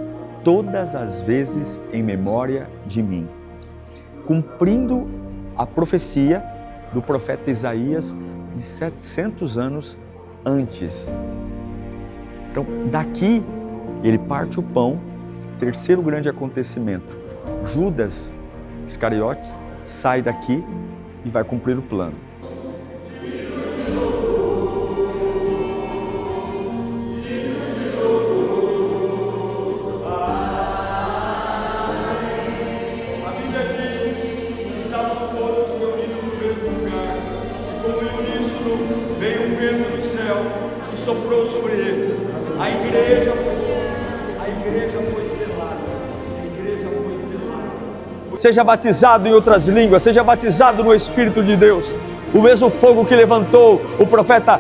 todas as vezes em memória de mim. Cumprindo a profecia do profeta Isaías de 700 anos antes. Então, daqui, ele parte o pão, terceiro grande acontecimento. Judas Iscariotes sai daqui e vai cumprir o plano. A Bíblia diz: estavam todos reunidos no mesmo lugar, e como em uníssono veio um vento do céu e soprou sobre eles. A igreja foi selada. Seja batizado em outras línguas, seja batizado no Espírito de Deus. O mesmo fogo que levantou o profeta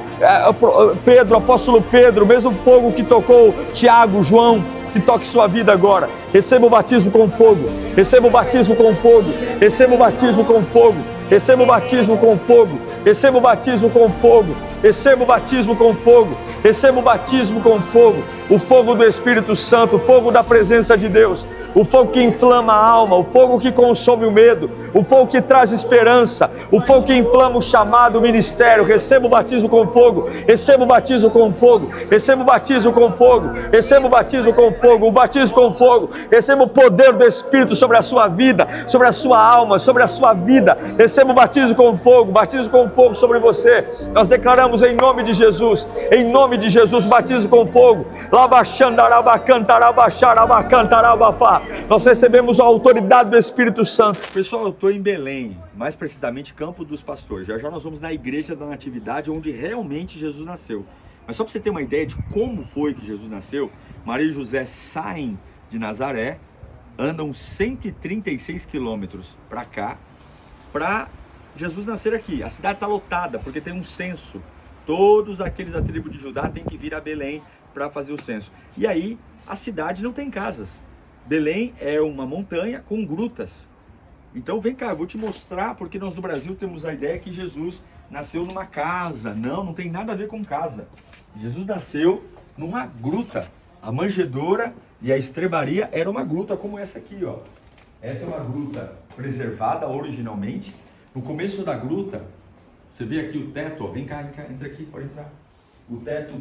Pedro, o apóstolo Pedro, o mesmo fogo que tocou Tiago, João, que toque sua vida agora. Receba o batismo com fogo, receba o batismo com fogo, receba o batismo com fogo, receba o batismo com fogo, receba o batismo com fogo, receba o batismo com fogo, receba o batismo com fogo, o fogo do Espírito Santo, o fogo da presença de Deus, o fogo que inflama a alma, o fogo que consome o medo, o fogo que traz esperança, o fogo que inflama o chamado, o ministério. Receba o batismo com fogo, receba o batismo com fogo, receba o batismo com fogo, receba o batismo com fogo, o batismo com fogo, receba o poder do Espírito sobre a sua vida, sobre a sua alma, sobre a sua vida. Receba o batismo com fogo sobre você. Nós declaramos em nome de Jesus, batismo com fogo. Nós recebemos a autoridade do Espírito Santo. Pessoal, eu estou em Belém, mais precisamente Campo dos Pastores. Já nós vamos na Igreja da Natividade, onde realmente Jesus nasceu. Mas só para você ter uma ideia de como foi que Jesus nasceu, Maria e José saem de Nazaré, andam 136 quilômetros para cá, para Jesus nascer aqui. A cidade está lotada, porque tem um censo. Todos aqueles da tribo de Judá têm que vir a Belém para fazer o censo. E aí, a cidade não tem casas. Belém é uma montanha com grutas. Então vem cá, eu vou te mostrar, porque nós no Brasil temos a ideia que Jesus nasceu numa casa. Não tem nada a ver com casa. Jesus nasceu numa gruta. A manjedoura e a estrebaria era uma gruta como essa aqui, ó. Essa é uma gruta preservada originalmente. No começo da gruta, você vê aqui o teto, ó. Vem cá, entra aqui, pode entrar. O teto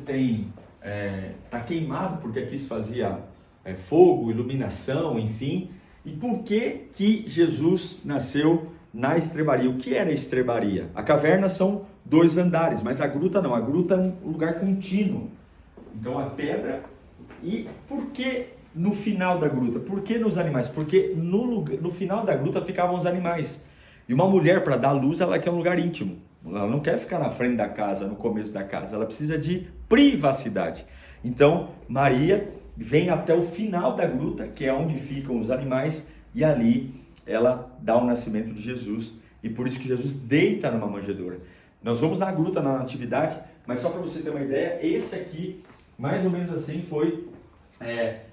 tá queimado, porque aqui se fazia fogo, iluminação, enfim. E por que Jesus nasceu na estrebaria? O que era a estrebaria? A caverna são 2 andares, mas a gruta não. A gruta é um lugar contínuo. Então a pedra. E por que no final da gruta? Por que nos animais? Porque no final da gruta ficavam os animais. E uma mulher, para dar luz, ela quer um lugar íntimo. Ela não quer ficar na frente da casa, no começo da casa. Ela precisa de privacidade. Então Maria vem até o final da gruta, que é onde ficam os animais, e ali ela dá o nascimento de Jesus, e por isso que Jesus deita numa manjedoura. Nós vamos na gruta, na Natividade, mas só para você ter uma ideia, esse aqui, mais ou menos assim, foi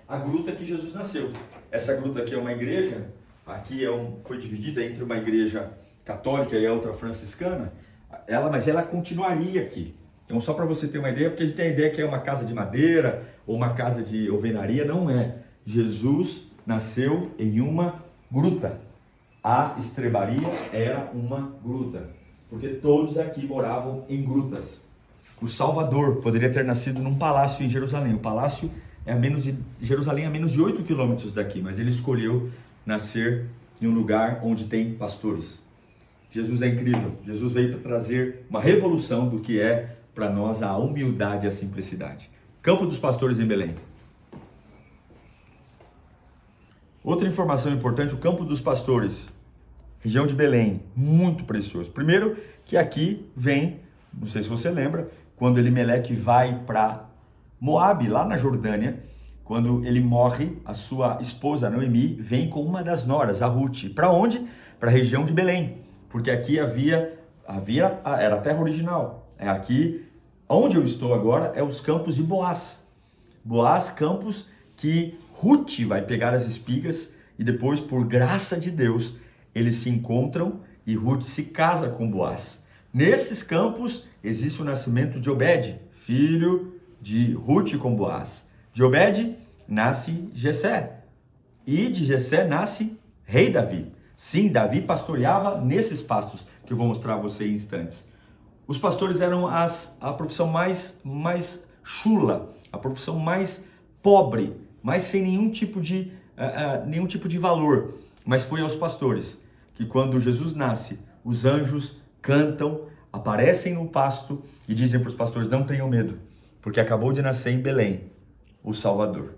a gruta que Jesus nasceu. Essa gruta aqui é uma igreja, aqui foi dividida entre uma igreja católica e a outra franciscana, mas ela continuaria aqui. Então, só para você ter uma ideia, porque a gente tem a ideia que é uma casa de madeira ou uma casa de alvenaria, não é. Jesus nasceu em uma gruta. A estrebaria era uma gruta, porque todos aqui moravam em grutas. O Salvador poderia ter nascido num palácio em Jerusalém. O palácio Jerusalém é a menos de 8 quilômetros daqui, mas ele escolheu nascer em um lugar onde tem pastores. Jesus é incrível. Jesus veio para trazer uma revolução do que é para nós a humildade e a simplicidade. Campo dos Pastores em Belém. Outra informação importante, o Campo dos Pastores, região de Belém, muito precioso. Primeiro que aqui vem, não sei se você lembra, quando Elimeleque vai para Moabe, lá na Jordânia, quando ele morre, a sua esposa Noemi vem com uma das noras, a Ruth. Para onde? Para a região de Belém, porque aqui era a terra original. É aqui, onde eu estou agora, é os campos de Boaz. Boaz, campos que Ruth vai pegar as espigas e depois, por graça de Deus, eles se encontram e Ruth se casa com Boaz. Nesses campos existe o nascimento de Obed, filho de Ruth com Boaz. De Obed nasce Jessé e de Jessé nasce rei Davi. Sim, Davi pastoreava nesses pastos que eu vou mostrar a você em instantes. Os pastores eram a profissão mais chula, a profissão mais pobre, mas sem nenhum tipo de valor. Mas foi aos pastores que, quando Jesus nasce, os anjos cantam, aparecem no pasto e dizem para os pastores: não tenham medo, porque acabou de nascer em Belém o Salvador.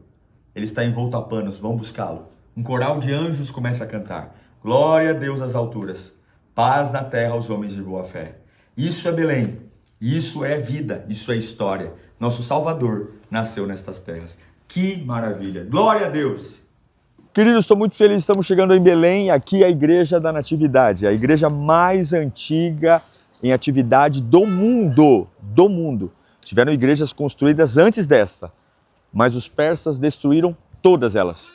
Ele está envolto a panos, vão buscá-lo. Um coral de anjos começa a cantar: glória a Deus nas alturas, paz na terra aos homens de boa fé. Isso é Belém, isso é vida, isso é história. Nosso Salvador nasceu nestas terras. Que maravilha! Glória a Deus! Queridos, estou muito feliz, estamos chegando em Belém, aqui é a Igreja da Natividade, a igreja mais antiga em atividade do mundo. Tiveram igrejas construídas antes desta, mas os persas destruíram todas elas.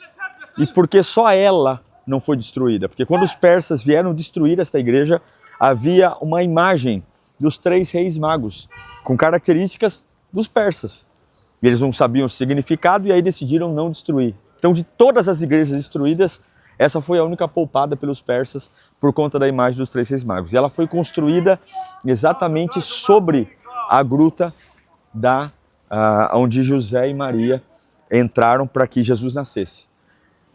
E por que só ela não foi destruída? Porque quando os persas vieram destruir esta igreja, havia uma imagem dos 3 reis magos, com características dos persas. E eles não sabiam o significado e aí decidiram não destruir. Então, de todas as igrejas destruídas, essa foi a única poupada pelos persas por conta da imagem dos 3 reis magos. E ela foi construída exatamente sobre a gruta onde José e Maria entraram para que Jesus nascesse.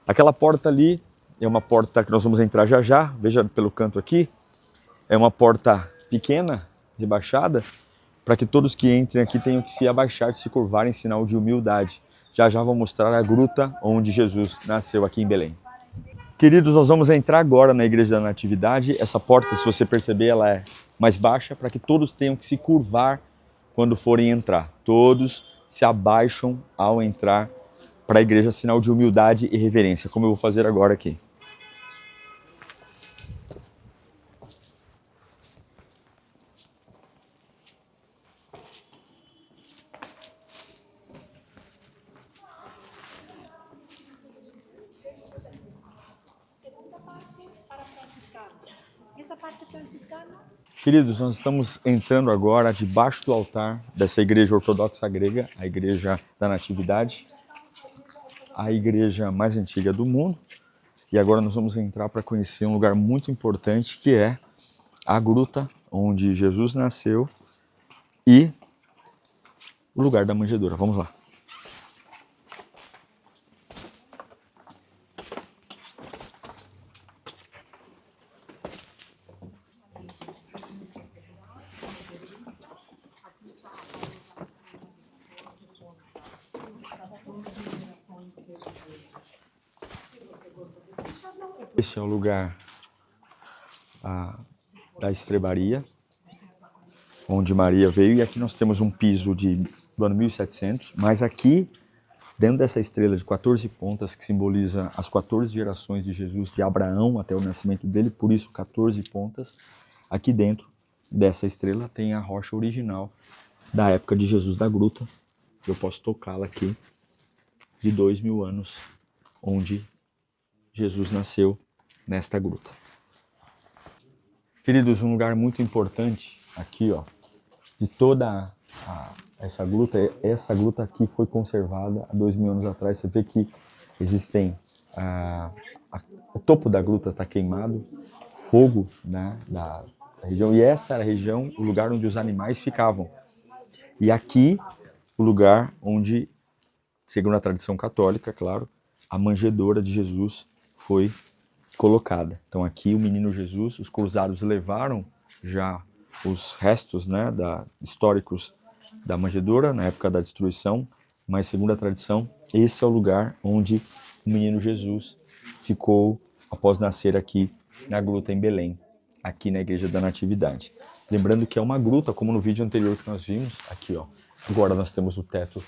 Aquela porta ali é uma porta que nós vamos entrar já já, veja pelo canto aqui, é uma porta pequena, rebaixada, para que todos que entrem aqui tenham que se abaixar, se curvar em sinal de humildade. Já já vou mostrar a gruta onde Jesus nasceu aqui em Belém. Queridos, nós vamos entrar agora na Igreja da Natividade. Essa porta, se você perceber, ela é mais baixa para que todos tenham que se curvar quando forem entrar. Todos se abaixam ao entrar para a igreja, sinal de humildade e reverência, como eu vou fazer agora aqui. Queridos, nós estamos entrando agora debaixo do altar dessa igreja ortodoxa grega, a Igreja da Natividade, a igreja mais antiga do mundo. E agora nós vamos entrar para conhecer um lugar muito importante, que é a gruta onde Jesus nasceu e o lugar da manjedoura. Vamos lá. Esse é o lugar da estrebaria, onde Maria veio, e aqui nós temos um piso do ano 1700, mas aqui, dentro dessa estrela de 14 pontas, que simboliza as 14 gerações de Jesus, de Abraão até o nascimento dele, por isso 14 pontas, aqui dentro dessa estrela tem a rocha original da época de Jesus da gruta, eu posso tocá-la aqui, de 2000 anos, onde Jesus nasceu nesta gruta. Queridos, um lugar muito importante aqui, ó, de toda essa gruta aqui foi conservada há 2000 anos atrás. Você vê que existem, o topo da gruta está queimado, fogo, né, da região, e essa era a região, o lugar onde os animais ficavam. E aqui, o lugar onde, segundo a tradição católica, claro, a manjedoura de Jesus foi colocada. Então aqui o menino Jesus, os cruzados levaram já os restos, né, históricos da manjedoura na época da destruição, mas segundo a tradição, esse é o lugar onde o menino Jesus ficou após nascer aqui na gruta em Belém, aqui na Igreja da Natividade. Lembrando que é uma gruta, como no vídeo anterior que nós vimos, aqui ó, agora nós temos o teto,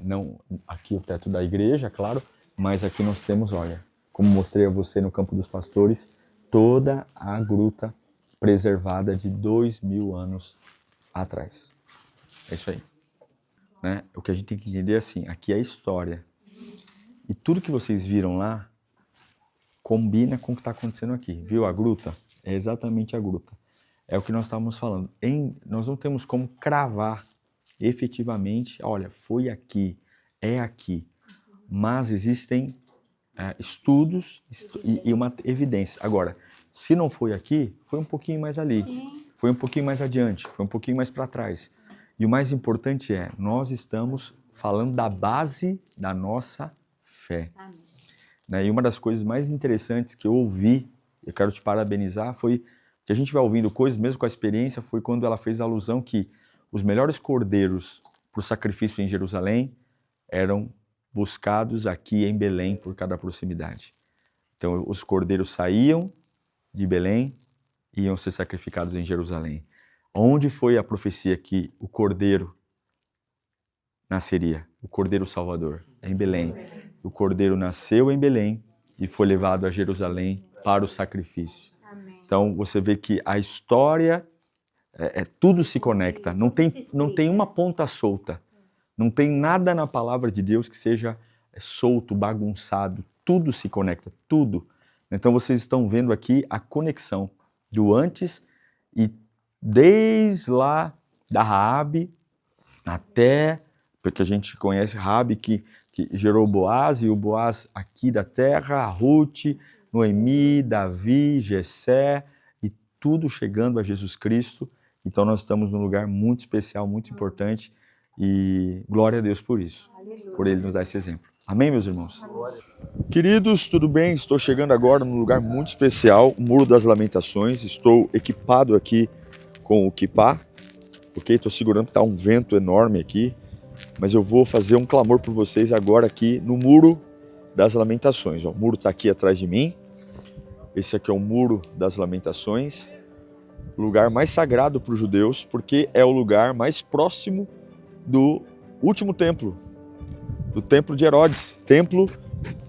não aqui o teto da igreja, claro, mas aqui nós temos, olha, como mostrei a você no Campo dos Pastores, toda a gruta preservada de 2000 anos atrás. É isso aí. Né? O que a gente tem que entender é assim, aqui é a história. E tudo que vocês viram lá combina com o que está acontecendo aqui. Viu a gruta? É exatamente a gruta. É o que nós estávamos falando. Nós não temos como cravar efetivamente, olha, foi aqui, é aqui. Mas existem estudos e uma evidência. Agora, se não foi aqui, foi um pouquinho mais ali. Sim. Foi um pouquinho mais adiante, foi um pouquinho mais para trás. E o mais importante é, nós estamos falando da base da nossa fé. Amém. Né? E uma das coisas mais interessantes que eu ouvi, eu quero te parabenizar, foi que a gente vai ouvindo coisas, mesmo com a experiência, foi quando ela fez a alusão que os melhores cordeiros para o sacrifício em Jerusalém eram buscados aqui em Belém por cada proximidade. Então os cordeiros saíam de Belém e iam ser sacrificados em Jerusalém. Onde foi a profecia que o cordeiro nasceria? O cordeiro salvador, em Belém. O cordeiro nasceu em Belém e foi levado a Jerusalém para o sacrifício. Amém. Então você vê que a história, tudo se conecta, não tem uma ponta solta, não tem nada na palavra de Deus que seja solto, bagunçado, tudo se conecta, tudo. Então vocês estão vendo aqui a conexão do antes e desde lá da Raabe até, porque a gente conhece Raabe que gerou Boaz, e o Boaz aqui da terra, Ruth, Noemi, Davi, Jessé, e tudo chegando a Jesus Cristo. Então nós estamos num lugar muito especial, muito importante, e glória a Deus por isso, por Ele nos dar esse exemplo. Amém, meus irmãos? Amém. Queridos, tudo bem? Estou chegando agora num lugar muito especial, o Muro das Lamentações. Estou equipado aqui com o kippá, ok? Estou segurando, está um vento enorme aqui, mas eu vou fazer um clamor por vocês agora aqui no Muro das Lamentações. Ó, o muro está aqui atrás de mim. Esse aqui é o Muro das Lamentações, o lugar mais sagrado para os judeus, porque é o lugar mais próximo do último templo, do templo de Herodes. Templo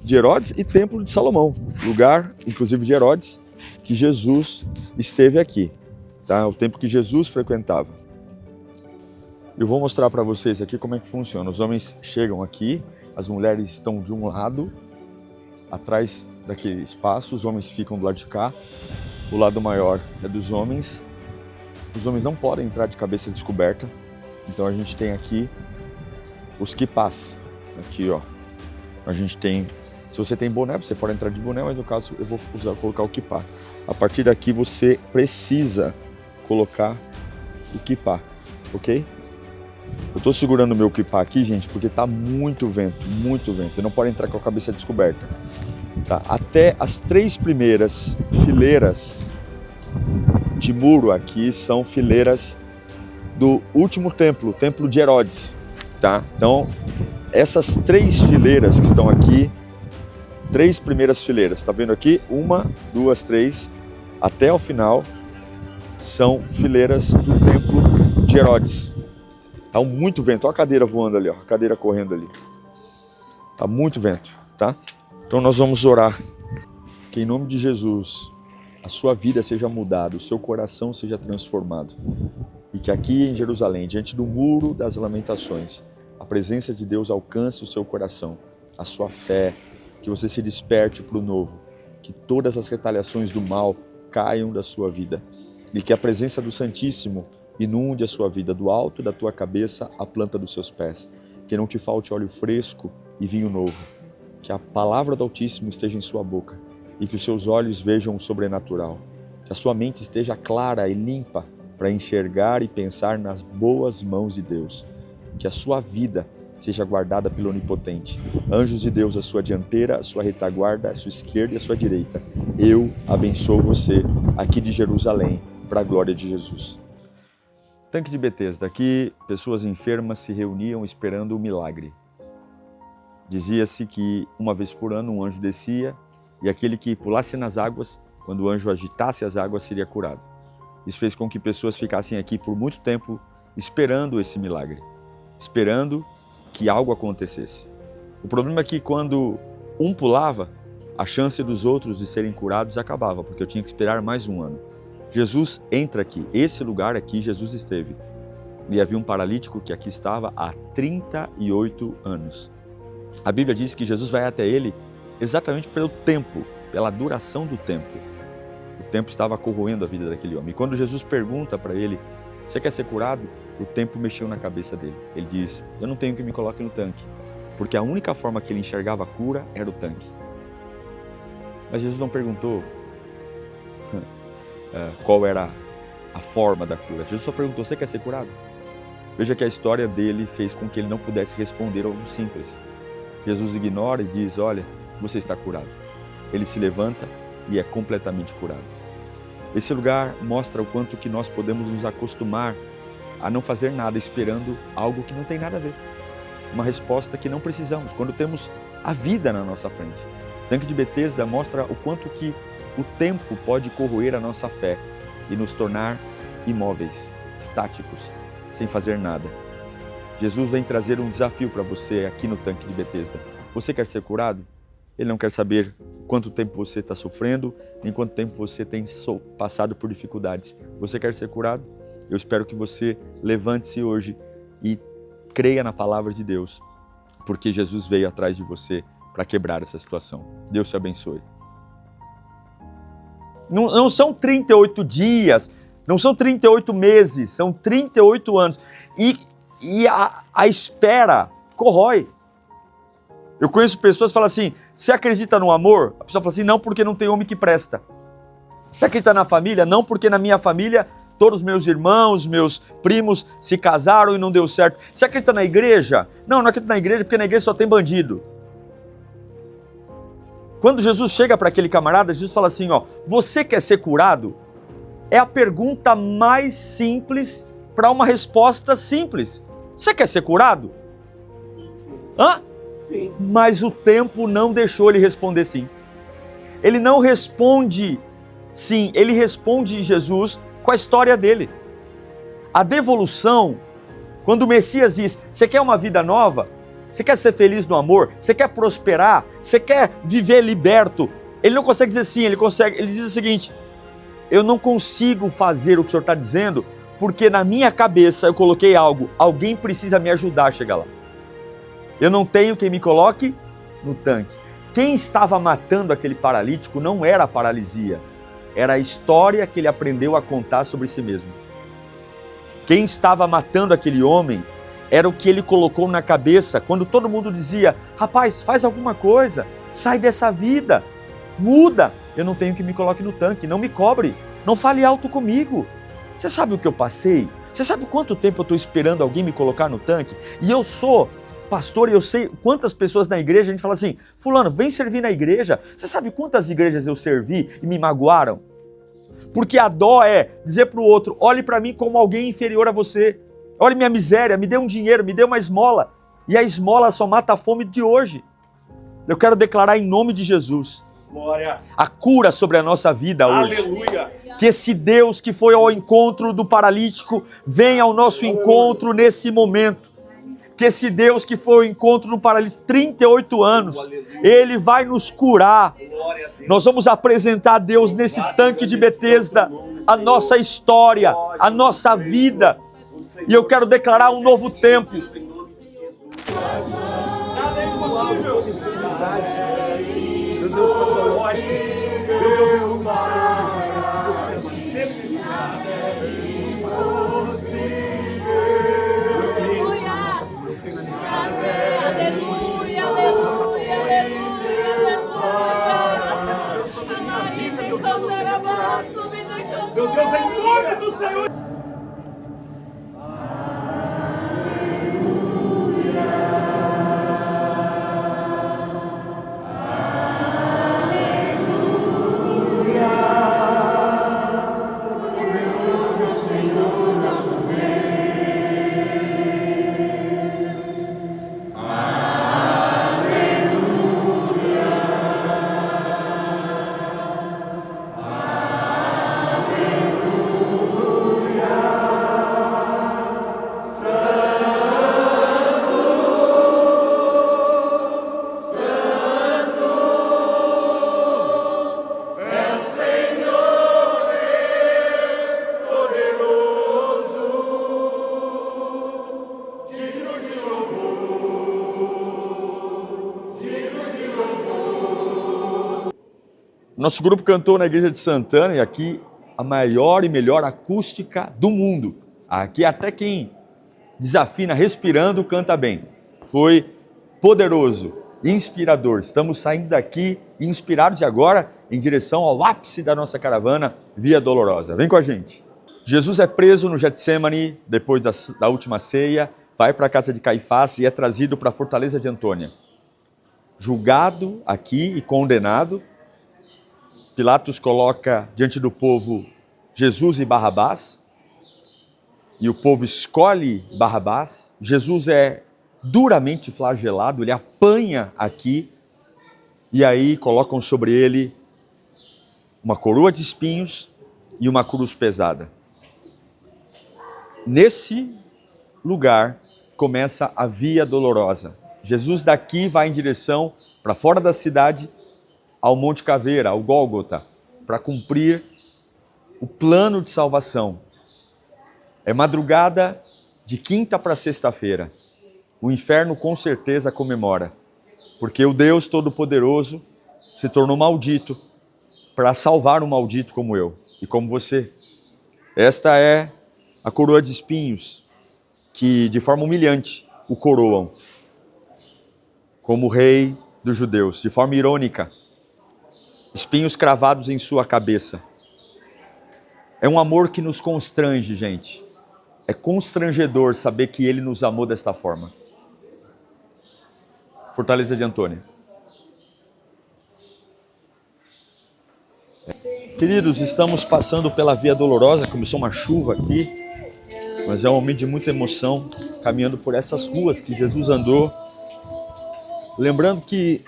de Herodes e templo de Salomão. Lugar, inclusive de Herodes, que Jesus esteve aqui. Tá? O templo que Jesus frequentava. Eu vou mostrar para vocês aqui como é que funciona. Os homens chegam aqui, as mulheres estão de um lado, atrás daquele espaço, os homens ficam do lado de cá. O lado maior é dos homens. Os homens não podem entrar de cabeça descoberta. Então a gente tem aqui os kippás. Aqui, ó. A gente tem... Se você tem boné, você pode entrar de boné, mas no caso eu vou colocar o kippá. A partir daqui você precisa colocar o kippá, ok? Eu tô segurando o meu kippá aqui, gente, porque tá muito vento, muito vento. Eu não pode entrar com a cabeça descoberta. Tá? Até as 3 primeiras fileiras de muro aqui são fileiras do último templo, o templo de Herodes. Tá? Então, essas 3 fileiras que estão aqui, 3 primeiras fileiras, tá vendo aqui? 1, 2, 3, até o final, são fileiras do templo de Herodes. Tá muito vento, olha a cadeira voando ali, ó, a cadeira correndo ali. Tá muito vento, tá? Então nós vamos orar. Que em nome de Jesus, a sua vida seja mudada, o seu coração seja transformado. E que aqui em Jerusalém, diante do Muro das Lamentações, a presença de Deus alcance o seu coração, a sua fé, que você se desperte para o novo, que todas as retaliações do mal caiam da sua vida e que a presença do Santíssimo inunde a sua vida do alto da tua cabeça à planta dos seus pés, que não te falte óleo fresco e vinho novo, que a palavra do Altíssimo esteja em sua boca e que os seus olhos vejam o sobrenatural, que a sua mente esteja clara e limpa para enxergar e pensar nas boas mãos de Deus, que a sua vida seja guardada pelo Onipotente, anjos de Deus à sua dianteira, à sua retaguarda, à sua esquerda e à sua direita. Eu abençoo você aqui de Jerusalém, para a glória de Jesus. Tanque de Betesda, aqui pessoas enfermas se reuniam esperando o milagre. Dizia-se que uma vez por ano um anjo descia e aquele que pulasse nas águas, quando o anjo agitasse as águas, seria curado. Isso fez com que pessoas ficassem aqui por muito tempo esperando esse milagre, esperando que algo acontecesse. O problema é que quando um pulava, a chance dos outros de serem curados acabava, porque eu tinha que esperar mais um ano. Jesus entra aqui, esse lugar aqui Jesus esteve. E havia um paralítico que aqui estava há 38 anos. A Bíblia diz que Jesus vai até ele exatamente pelo tempo, pela duração do tempo. O tempo estava corroendo a vida daquele homem. E quando Jesus pergunta para ele, você quer ser curado? O tempo mexeu na cabeça dele. Ele diz, eu não tenho que me coloque no tanque, porque a única forma que ele enxergava a cura era o tanque. Mas Jesus não perguntou qual era a forma da cura. Jesus só perguntou, você quer ser curado? Veja que a história dele fez com que ele não pudesse responder algo simples. Jesus ignora e diz, olha, você está curado. Ele se levanta e é completamente curado. Esse lugar mostra o quanto que nós podemos nos acostumar a não fazer nada esperando algo que não tem nada a ver. Uma resposta que não precisamos, quando temos a vida na nossa frente. O tanque de Betesda mostra o quanto que o tempo pode corroer a nossa fé e nos tornar imóveis, estáticos, sem fazer nada. Jesus vem trazer um desafio para você aqui no tanque de Betesda. Você quer ser curado? Ele não quer saber quanto tempo você está sofrendo, nem quanto tempo você tem passado por dificuldades. Você quer ser curado? Eu espero que você levante-se hoje e creia na palavra de Deus, porque Jesus veio atrás de você para quebrar essa situação. Deus te abençoe. Não são 38 dias, não são 38 meses, são 38 anos. E a espera corrói. Eu conheço pessoas que falam assim, você acredita no amor? A pessoa fala assim, não, porque não tem homem que presta. Você acredita na família? Não, porque na minha família todos os meus irmãos, meus primos se casaram e não deu certo. Você acredita na igreja? Não, não acredito na igreja porque na igreja só tem bandido. Quando Jesus chega para aquele camarada, Jesus fala assim, ó, você quer ser curado? É a pergunta mais simples para uma resposta simples. Você quer ser curado? Hã? Sim. Mas o tempo não deixou ele responder sim. Ele não responde sim, ele responde Jesus com a história dele. A devolução, quando o Messias diz, você quer uma vida nova? Você quer ser feliz no amor? Você quer prosperar? Você quer viver liberto? Ele não consegue dizer sim, ele diz o seguinte, eu não consigo fazer o que o senhor está dizendo, porque na minha cabeça eu coloquei algo, alguém precisa me ajudar a chegar lá. Eu não tenho quem me coloque no tanque. Quem estava matando aquele paralítico não era a paralisia, era a história que ele aprendeu a contar sobre si mesmo. Quem estava matando aquele homem era o que ele colocou na cabeça, quando todo mundo dizia, rapaz, faz alguma coisa, sai dessa vida, muda. Eu não tenho que me coloque no tanque, não me cobre, não fale alto comigo. Você sabe o que eu passei? Você sabe quanto tempo eu estou esperando alguém me colocar no tanque? E eu sou pastor e eu sei quantas pessoas na igreja, a gente fala assim, fulano, vem servir na igreja. Você sabe quantas igrejas eu servi e me magoaram? Porque a dó é dizer para o outro, olhe para mim como alguém inferior a você. Olhe minha miséria, me dê um dinheiro, me dê uma esmola. E a esmola só mata a fome de hoje. Eu quero declarar em nome de Jesus Glória. A cura sobre a nossa vida hoje. Aleluia. Que esse Deus que foi ao encontro do paralítico venha ao nosso encontro nesse momento. Que esse Deus que foi ao encontro do paralítico 38 anos, Ele vai nos curar. Nós vamos apresentar a Deus nesse tanque de Betesda a nossa história, a nossa vida. E eu quero declarar um novo tempo. Nada é impossível. Meu Deus, quanta glória. Meu Deus, em nome do meu Deus, em nome do Senhor. Aleluia. Nosso grupo cantou na igreja de Santana e aqui a maior e melhor acústica do mundo. Aqui até quem desafina respirando canta bem. Foi poderoso, inspirador. Estamos saindo daqui inspirados agora em direção ao ápice da nossa caravana Via Dolorosa. Vem com a gente. Jesus é preso no Getsemane depois da última ceia, vai para a casa de Caifás e é trazido para a fortaleza de Antônia. Julgado aqui e condenado, Pilatos coloca diante do povo Jesus e Barrabás, e o povo escolhe Barrabás. Jesus é duramente flagelado, ele apanha aqui, e aí colocam sobre ele uma coroa de espinhos e uma cruz pesada. Nesse lugar começa a Via Dolorosa. Jesus daqui vai em direção para fora da cidade, ao Monte Caveira, ao Gólgota, para cumprir o plano de salvação. É madrugada de quinta para sexta-feira. O inferno com certeza comemora, porque o Deus Todo-Poderoso se tornou maldito para salvar um maldito como eu e como você. Esta é a coroa de espinhos que de forma humilhante o coroam como rei dos judeus, de forma irônica. Espinhos cravados em sua cabeça. É um amor que nos constrange, gente. É constrangedor saber que ele nos amou desta forma. Fortaleza de Antônia. Queridos, estamos passando pela Via Dolorosa, começou uma chuva aqui, mas é um momento de muita emoção, caminhando por essas ruas que Jesus andou. Lembrando que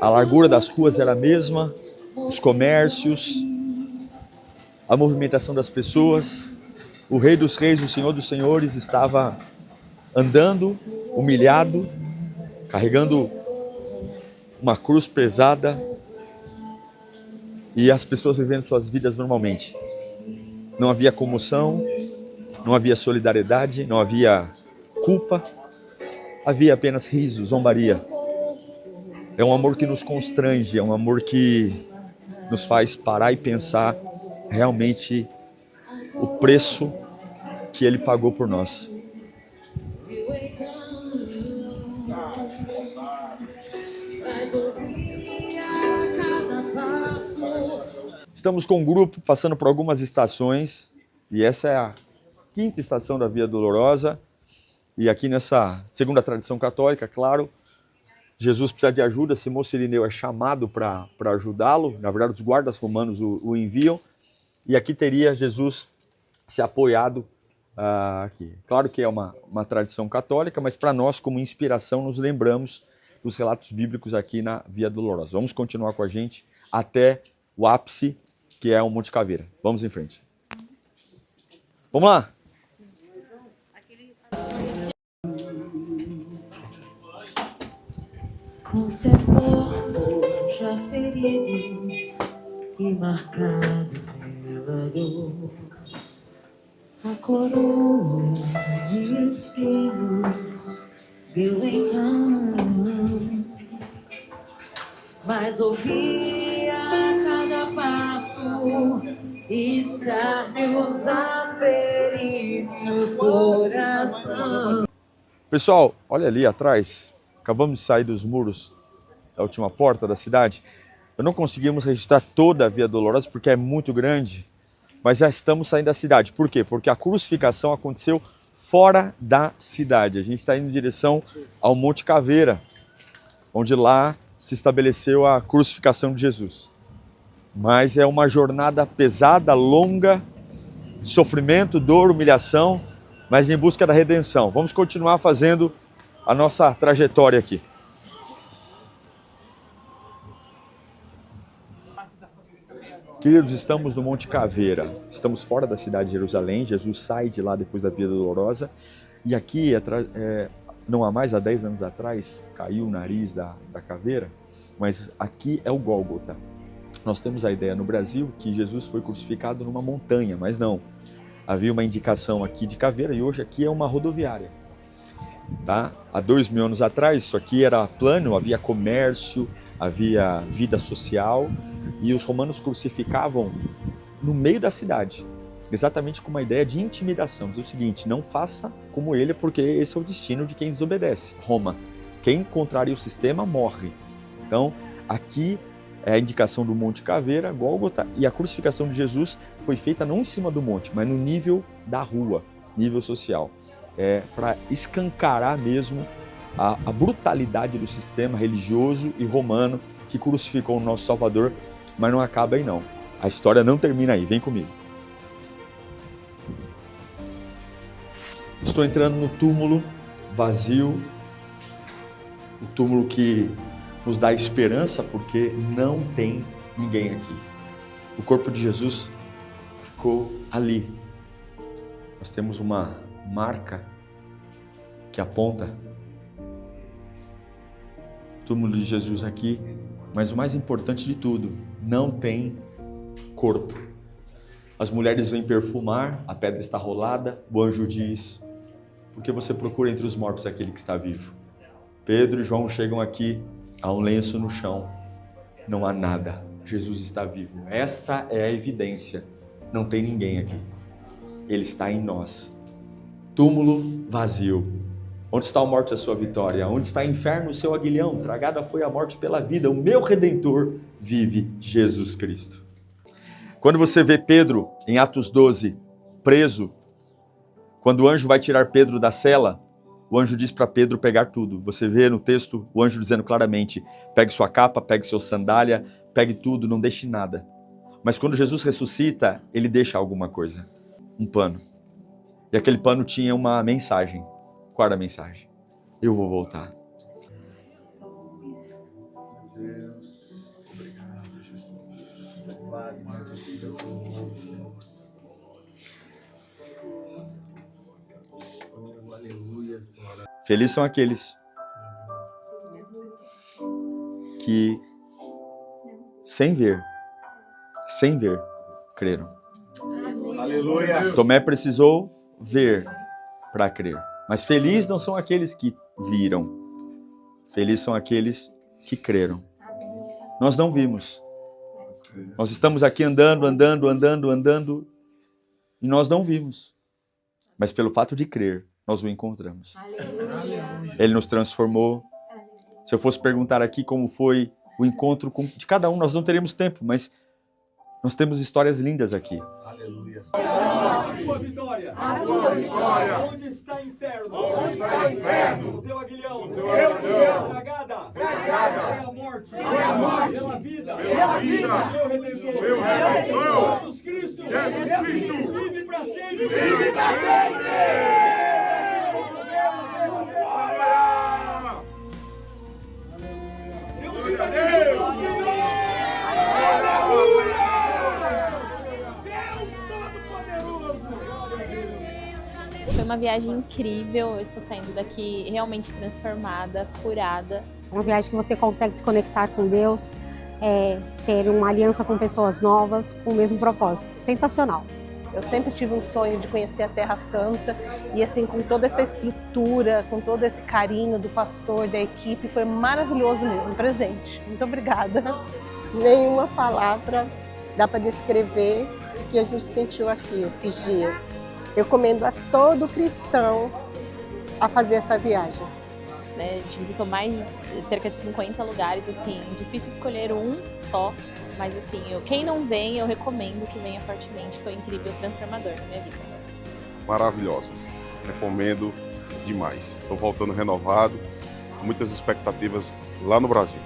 a largura das ruas era a mesma, os comércios, a movimentação das pessoas. O Rei dos Reis, o Senhor dos Senhores estava andando, humilhado, carregando uma cruz pesada e as pessoas vivendo suas vidas normalmente. Não havia comoção, não havia solidariedade, não havia culpa, havia apenas riso, zombaria. É um amor que nos constrange, é um amor que nos faz parar e pensar realmente o preço que ele pagou por nós. Estamos com um grupo passando por algumas estações e essa é a quinta estação da Via Dolorosa. E aqui nessa segunda tradição católica, claro, Jesus precisa de ajuda, Simão Cirineu é chamado para ajudá-lo, na verdade os guardas romanos o enviam, e aqui teria Jesus se apoiado aqui. Claro que é uma tradição católica, mas para nós, como inspiração, nos lembramos dos relatos bíblicos aqui na Via Dolorosa. Vamos continuar com a gente até o ápice, que é o Monte Caveira. Vamos em frente. Vamos lá! Com seu corpo já ferido e marcado pela dor, a coroa de espinhos viu então, mas ouvia a cada passo escárnios a ferir no coração. Pessoal, olha ali atrás. Acabamos de sair dos muros da última porta da cidade. Não conseguimos registrar toda a Via Dolorosa porque é muito grande, mas já estamos saindo da cidade. Por quê? Porque a crucificação aconteceu fora da cidade. A gente está indo em direção ao Monte Caveira, onde lá se estabeleceu a crucificação de Jesus. Mas é uma jornada pesada, longa, de sofrimento, dor, humilhação, mas em busca da redenção. Vamos continuar fazendo a nossa trajetória aqui. Queridos, estamos no Monte Caveira, estamos fora da cidade de Jerusalém. Jesus sai de lá depois da Via Dolorosa e aqui, não há mais, há 10 anos atrás, caiu o nariz da caveira, mas aqui é o Gólgota. Nós temos a ideia no Brasil que Jesus foi crucificado numa montanha, mas não. Havia uma indicação aqui de caveira e hoje aqui é uma rodoviária. Tá? Há 2000 anos atrás, isso aqui era plano, havia comércio, havia vida social e os romanos crucificavam no meio da cidade, exatamente com uma ideia de intimidação. Diz o seguinte: não faça como ele, porque esse é o destino de quem desobedece. Roma, quem contraria o sistema morre. Então, aqui é a indicação do Monte Caveira, Gólgota, e a crucificação de Jesus foi feita não em cima do monte, mas no nível da rua, nível social. Para escancarar mesmo a brutalidade do sistema religioso e romano que crucificou o nosso Salvador, mas não acaba aí não. A história não termina aí, vem comigo. Estou entrando no túmulo vazio, o túmulo que nos dá esperança porque não tem ninguém aqui. O corpo de Jesus ficou ali. Nós temos uma marca que aponta o túmulo de Jesus aqui, mas o mais importante de tudo, não tem corpo. As mulheres vêm perfumar, a pedra está rolada, o anjo diz: por que você procura entre os mortos aquele que está vivo? Pedro e João chegam aqui, há um lenço no chão, não há nada, Jesus está vivo. Esta é a evidência, não tem ninguém aqui, ele está em nós. Túmulo vazio. Onde está a morte, a sua vitória? Onde está o inferno, o seu aguilhão? Tragada foi a morte pela vida, o meu Redentor vive, Jesus Cristo. Quando você vê Pedro, em Atos 12, preso, quando o anjo vai tirar Pedro da cela, o anjo diz para Pedro pegar tudo. Você vê no texto o anjo dizendo claramente: pegue sua capa, pegue sua sandália, pegue tudo, não deixe nada. Mas quando Jesus ressuscita, ele deixa alguma coisa, um pano. E aquele pano tinha uma mensagem. Qual era a mensagem? Eu vou voltar. Deus, obrigado, Jesus. Louvado e magnificado Senhor. Oh, aleluia, Senhora. Felizes são aqueles que, sem ver, creram. Aleluia. Tomé precisou ver para crer. Mas felizes não são aqueles que viram. Felizes são aqueles que creram. Nós não vimos. Nós estamos aqui andando, e nós não vimos. Mas pelo fato de crer, nós o encontramos. Ele nos transformou. Se eu fosse perguntar aqui como foi o encontro de cada um, nós não teríamos tempo, mas nós temos histórias lindas aqui. Aleluia. A sua vitória. A sua vitória. Onde está o inferno? Onde está o inferno? O teu aguilhão. O teu aguilhão. Tragada. Tragada. É a morte. É a morte. Pela vida. Pela vida. Meu Redentor. Meu Redentor. Jesus Cristo. Jesus Cristo. Vive para sempre. Vive para sempre. Foi uma viagem incrível, eu estou saindo daqui realmente transformada, curada. Uma viagem que você consegue se conectar com Deus, ter uma aliança com pessoas novas, com o mesmo propósito. Sensacional. Eu sempre tive um sonho de conhecer a Terra Santa e assim, com toda essa estrutura, com todo esse carinho do pastor, da equipe, foi maravilhoso mesmo, presente. Muito obrigada. Nenhuma palavra dá para descrever o que a gente sentiu aqui esses dias. Eu recomendo a todo cristão a fazer essa viagem. A gente visitou cerca de 50 lugares, assim, difícil escolher um só, mas assim, quem não vem, eu recomendo que venha fortemente, foi incrível, transformador na minha vida. Maravilhosa, recomendo demais. Estou voltando renovado, muitas expectativas lá no Brasil.